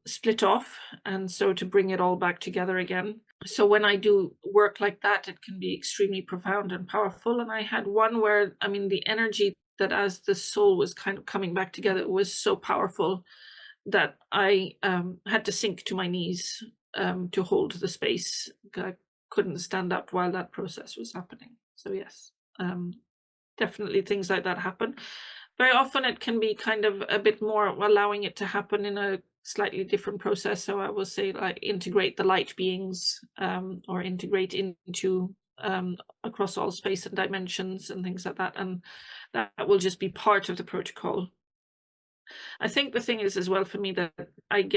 split off, and so to bring it all back together again. So when I do work like that, it can be extremely profound and powerful. And I had one where, I mean, the energy that as the soul was kind of coming back together was so powerful that I had to sink to my knees to hold the space. I couldn't stand up while that process was happening. So yes, definitely things like that happen. Very often it can be kind of a bit more allowing it to happen in a slightly different process. So I will say, like, integrate the light beings, or integrate into across all space and dimensions and things like that. And that will just be part of the protocol. I think the thing is as well for me that I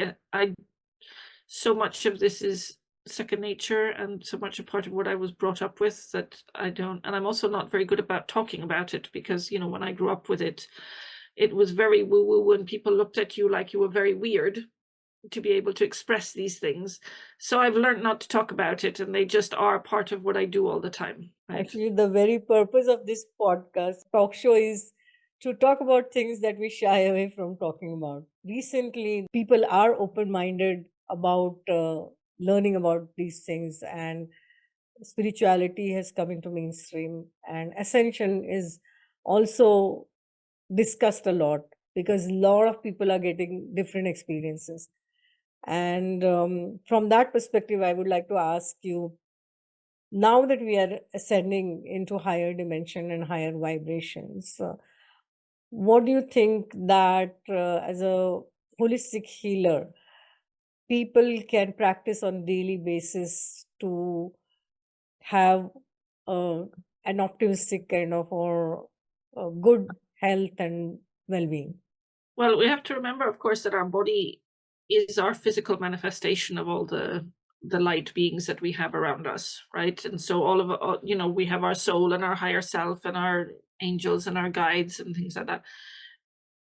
so much of this is second nature and so much a part of what I was brought up with that I don't, and I'm also not very good about talking about it because, you know, when I grew up with it, it was very woo-woo and people looked at you like you were very weird to be able to express these things. So I've learned not to talk about it, and they just are part of what I do all the time. Right? Actually, the very purpose of this podcast talk show is to talk about things that we shy away from talking about. Recently, people are open-minded about learning about these things, and spirituality has come into mainstream, and ascension is also discussed a lot because a lot of people are getting different experiences. And from that perspective, I would like to ask you, now that we are ascending into higher dimension and higher vibrations, what do you think that as a holistic healer, people can practice on daily basis to have an optimistic kind of or good health and well-being? Well, we have to remember, of course, that our body is our physical manifestation of all the light beings that we have around us, right? And so all of, you know, we have our soul and our higher self and our angels and our guides and things like that.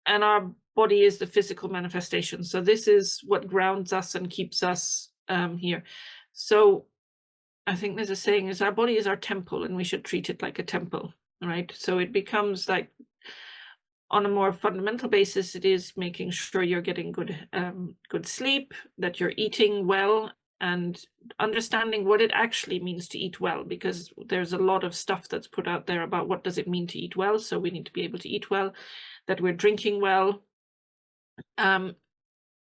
And our body is the physical manifestation. So this is what grounds us and keeps us here. So I think there's a saying is our body is our temple and we should treat it like a temple, right? So it becomes like, on a more fundamental basis, it is making sure you're getting good sleep, that you're eating well, and understanding what it actually means to eat well, because there's a lot of stuff that's put out there about what does it mean to eat well. So we need to be able to eat well, that we're drinking well,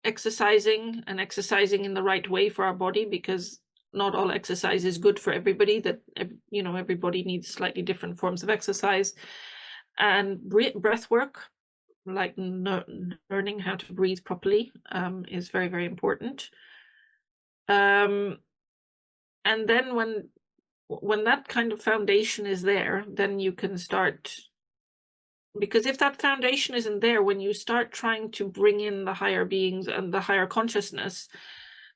exercising in the right way for our body, because not all exercise is good for everybody. That, you know, everybody needs slightly different forms of exercise. And breath work, like learning how to breathe properly, is very, very important. And then when that kind of foundation is there, then you can start, because if that foundation isn't there, when you start trying to bring in the higher beings and the higher consciousness,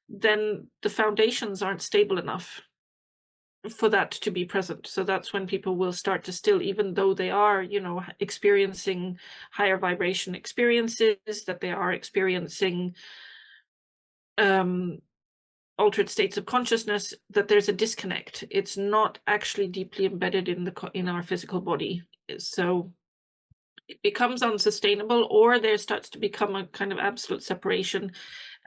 then the foundations aren't stable enough for that to be present. So that's when people will start to still, even though they are, you know, experiencing higher vibration experiences, that they are experiencing altered states of consciousness, that there's a disconnect. It's not actually deeply embedded in our physical body. So it becomes unsustainable, or there starts to become a kind of absolute separation.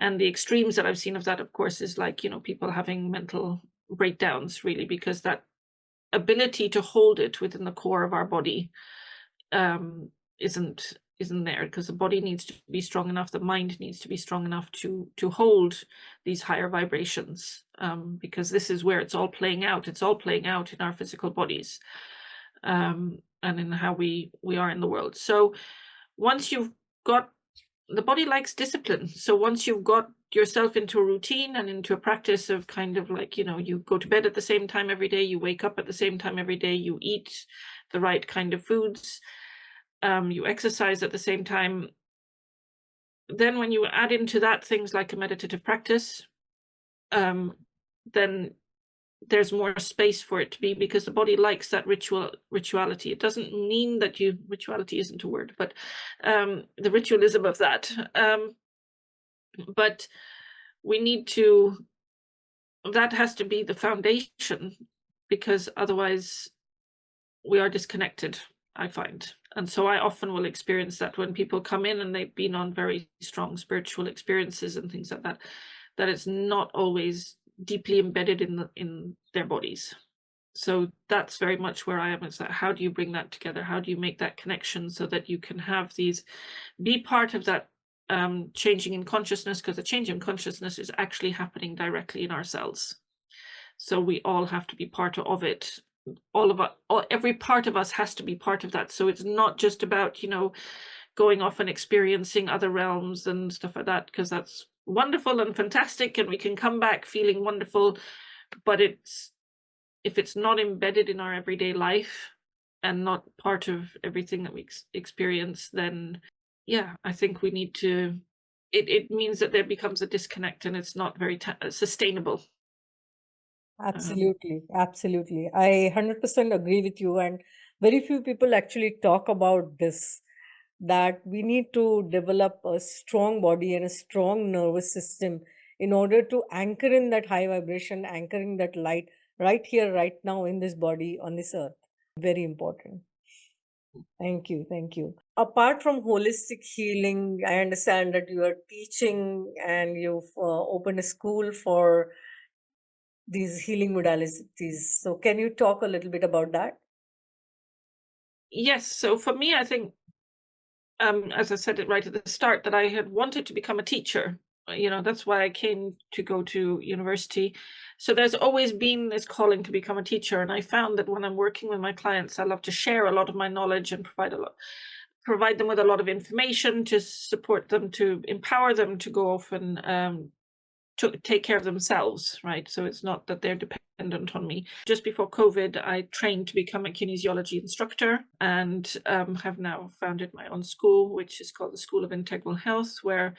And the extremes that I've seen of that, of course, is like, you know, people having mental breakdowns, really, because that ability to hold it within the core of our body isn't there, because the body needs to be strong enough, the mind needs to be strong enough to hold these higher vibrations, because this is where it's all playing out. It's all playing out in our physical bodies, and in how we are in the world. So once you've got, the body likes discipline. So once you've got yourself into a routine and into a practice of kind of like, you know, you go to bed at the same time every day, you wake up at the same time every day, you eat the right kind of foods, you exercise at the same time. Then when you add into that things like a meditative practice, then there's more space for it to be, because the body likes that rituality. It doesn't mean that rituality isn't a word, but the ritualism of that. But we need to, that has to be the foundation, because otherwise we are disconnected, I find. And so I often will experience that when people come in and they've been on very strong spiritual experiences and things like that, that it's not always deeply embedded in their bodies. So that's very much where I am. Is that how do you bring that together? How do you make that connection so that you can have these, be part of that changing in consciousness? Because the change in consciousness is actually happening directly in our cells. So we all have to be part of it. All of us, every part of us has to be part of that. So it's not just about, going off and experiencing other realms and stuff like that, because that's wonderful and fantastic, and we can come back feeling wonderful. But if it's not embedded in our everyday life and not part of everything that we experience, then yeah, I think we need to, it means that there becomes a disconnect and it's not very sustainable. Absolutely, absolutely. I 100% agree with you. And very few people actually talk about this, that we need to develop a strong body and a strong nervous system in order to anchor in that high vibration, anchoring that light right here, right now in this body on this earth. Very important. Thank you. Thank you. Apart from holistic healing, I understand that you are teaching and you've opened a school for these healing modalities. So, can you talk a little bit about that? Yes. So for me, I think, as I said it right at the start, that I had wanted to become a teacher. That's why I came to go to university. So there's always been this calling to become a teacher. And I found that when I'm working with my clients, I love to share a lot of my knowledge and provide them with a lot of information to support them, to empower them to go off and to take care of themselves, right? So it's not that they're dependent on me. Just before COVID, I trained to become a kinesiology instructor and have now founded my own school, which is called the School of Integral Health, where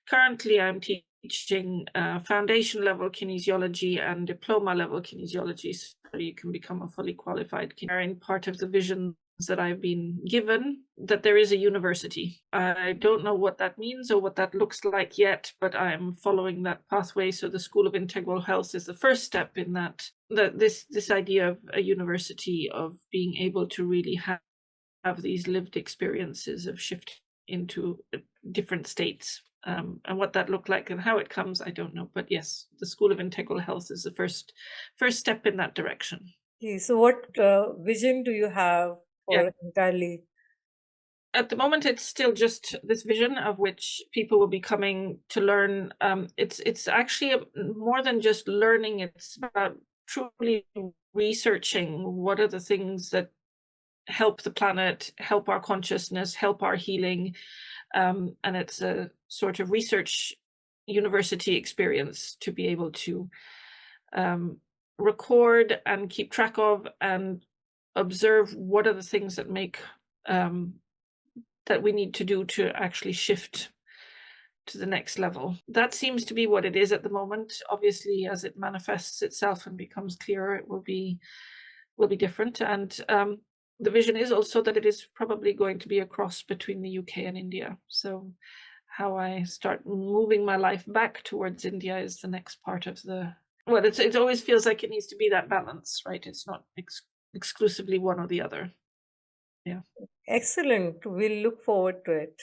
currently I'm teaching foundation level kinesiology and diploma level kinesiology, so you can become a fully qualified kinesiologist. Part of the vision that I've been given, that there is a university. I don't know what that means or what that looks like yet, but I'm following that pathway. So the School of Integral Health is the first step in that. This idea of a university, of being able to really have these lived experiences of shift into different states. And what that looked like and how it comes, I don't know. But yes, the School of Integral Health is the first step in that direction. Okay, so what vision do you have for entirely? At the moment, it's still just this vision of which people will be coming to learn. It's actually more than just learning. It's about truly researching what are the things that help the planet, help our consciousness, help our healing. And it's a sort of research university experience to be able to record and keep track of and observe what are the things that make that we need to do to actually shift to the next level. That seems to be what it is at the moment. Obviously, as it manifests itself and becomes clearer, it will be different. And the vision is also that it is probably going to be a cross between the UK and India. So how I start moving my life back towards India is the next part of the, well, it always feels like it needs to be that balance, right? It's not exclusively one or the other. Yeah. Excellent. We'll look forward to it.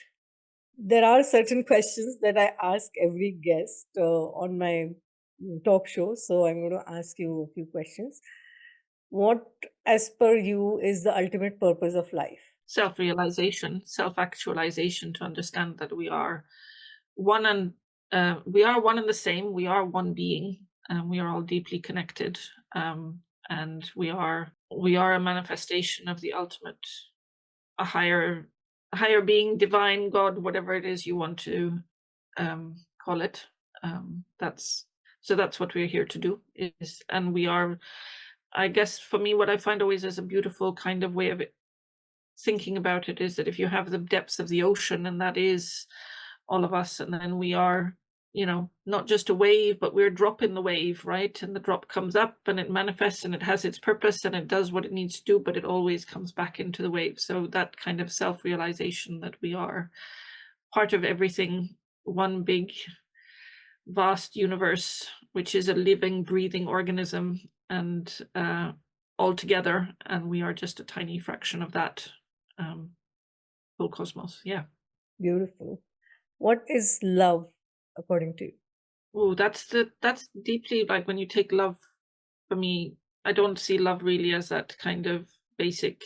There are certain questions that I ask every guest on my talk show. So I'm going to ask you a few questions. What, as per you, is the ultimate purpose of life? Self-realization, self-actualization, to understand that we are one and we are one and the same. We are one being, and we are all deeply connected. And we are a manifestation of the ultimate, a higher being, divine, God, whatever it is you want to call it. That's what we're here to do. And we are, I guess for me, what I find always is a beautiful kind of way of thinking about it is that if you have the depths of the ocean, and that is all of us, and then we are, not just a wave, but we're a drop in the wave, right? And the drop comes up and it manifests and it has its purpose and it does what it needs to do, but it always comes back into the wave. So that kind of self-realization that we are part of everything, one big, vast universe, which is a living, breathing organism, and all together, and we are just a tiny fraction of that. whole cosmos. Yeah. Beautiful. What is love, according to you? Oh, that's deeply, like, when you take love, for me, I don't see love really as that kind of basic.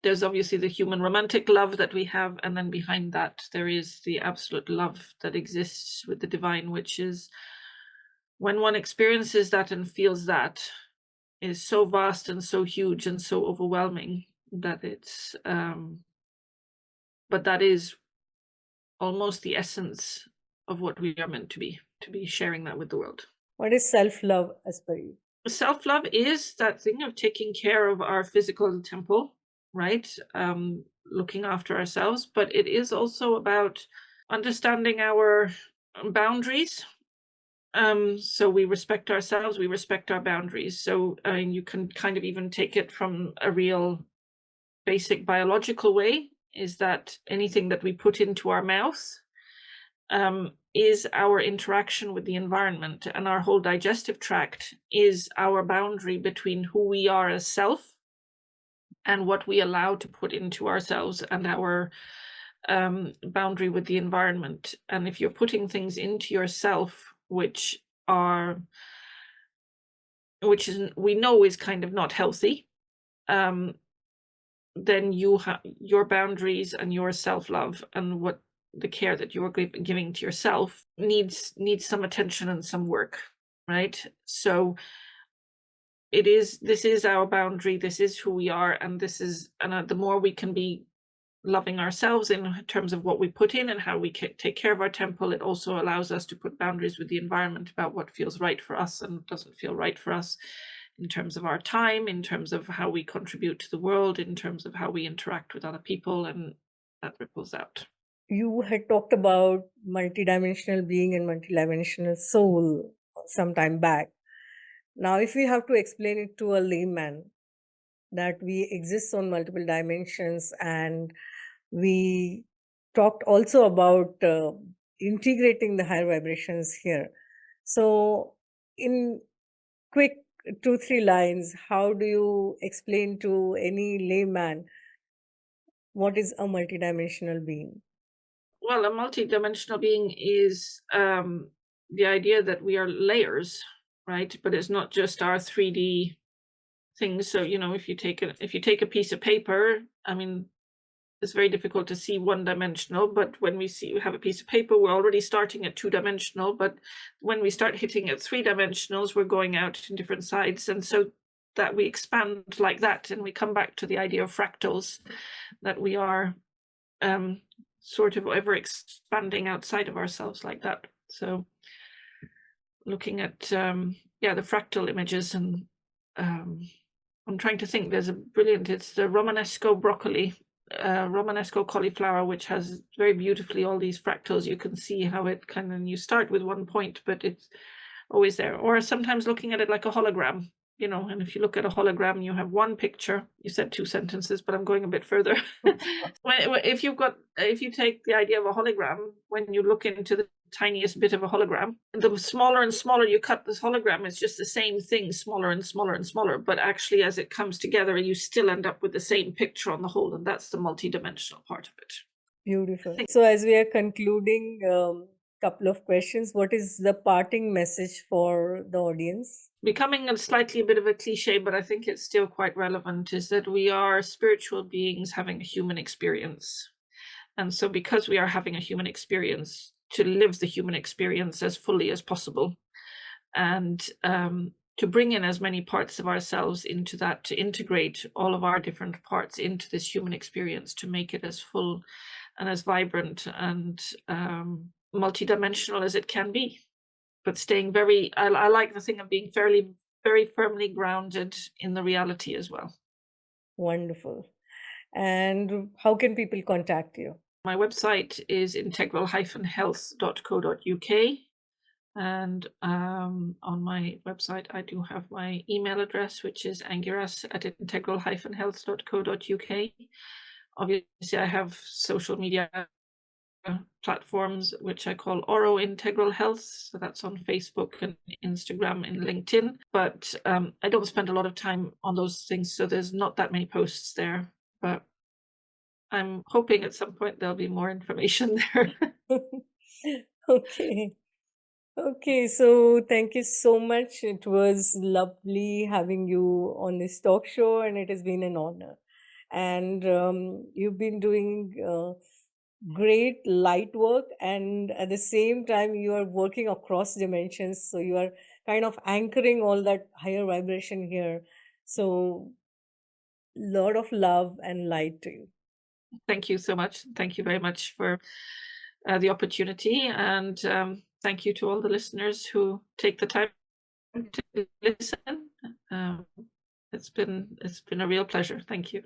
There's obviously the human romantic love that we have, and then behind that there is the absolute love that exists with the divine, which is, when one experiences that and feels that, is so vast and so huge and so overwhelming that it's but that is almost the essence of what we are meant to be sharing that with the world. What is self-love as per you? Self-love is that thing of taking care of our physical temple, right? Looking after ourselves, but it is also about understanding our boundaries. So we respect ourselves, we respect our boundaries. So you can kind of even take it from a real basic biological way, is that anything that we put into our mouth is our interaction with the environment, and our whole digestive tract is our boundary between who we are as self and what we allow to put into ourselves, and our boundary with the environment. And if you're putting things into yourself which is, we know, is kind of not healthy, then your boundaries and your self-love and what the care that you're giving to yourself needs some attention and some work, right? So this is our boundary, this is who we are, and the more we can be loving ourselves in terms of what we put in and how we take care of our temple, it also allows us to put boundaries with the environment about what feels right for us and doesn't feel right for us, in terms of our time, in terms of how we contribute to the world, in terms of how we interact with other people, and that ripples out. You had talked about multidimensional being and multidimensional soul some time back. Now, if we have to explain it to a layman, that we exist on multiple dimensions, and we talked also about integrating the higher vibrations here. So, in quick 2-3 lines, how do you explain to any layman what is a multidimensional being? Well, a multidimensional being is the idea that we are layers, right? But it's not just our 3D things. So, if you take a piece of paper, I mean, it's very difficult to see one-dimensional, but when we have a piece of paper, we're already starting at 2-dimensional, but when we start hitting at 3-dimensionals, we're going out in different sides, and so that we expand like that, and we come back to the idea of fractals, that we are sort of ever expanding outside of ourselves like that. So looking at the fractal images, and I'm trying to think, there's a brilliant, it's the Romanesco broccoli, Romanesco cauliflower, which has very beautifully all these fractals. You can see how it kind of, you start with one point, but it's always there. Or sometimes looking at it like a hologram, and if you look at a hologram, you have one picture. You said 2 sentences, but I'm going a bit further. If you take the idea of a hologram, when you look into the tiniest bit of a hologram, the smaller and smaller you cut this hologram, it's just the same thing, smaller and smaller and smaller, but actually as it comes together, you still end up with the same picture on the whole, and that's the multidimensional part of it. Beautiful. So as we are concluding, couple of questions, what is the parting message for the audience? Becoming a slightly bit of a cliche, but I think it's still quite relevant, is that we are spiritual beings having a human experience. And so because we are having a human experience, to live the human experience as fully as possible, and to bring in as many parts of ourselves into that, to integrate all of our different parts into this human experience, to make it as full and as vibrant and multidimensional as it can be, but staying I like the thing of being very firmly grounded in the reality as well. Wonderful. And how can people contact you? My website is integral-health.co.uk, and on my website I do have my email address, which is angiras@integral-health.co.uk. Obviously I have social media platforms which I call Auro Integral Health, so that's on Facebook and Instagram and LinkedIn, but I don't spend a lot of time on those things, so there's not that many posts there, but I'm hoping at some point there'll be more information there. Okay. Okay, so thank you so much. It was lovely having you on this talk show, and it has been an honor. And you've been doing great light work, and at the same time, you are working across dimensions. So you are kind of anchoring all that higher vibration here. So, lot of love and light to you. Thank you so much. Thank you very much for the opportunity, and thank you to all the listeners who take the time to listen. It's been a real pleasure. Thank you.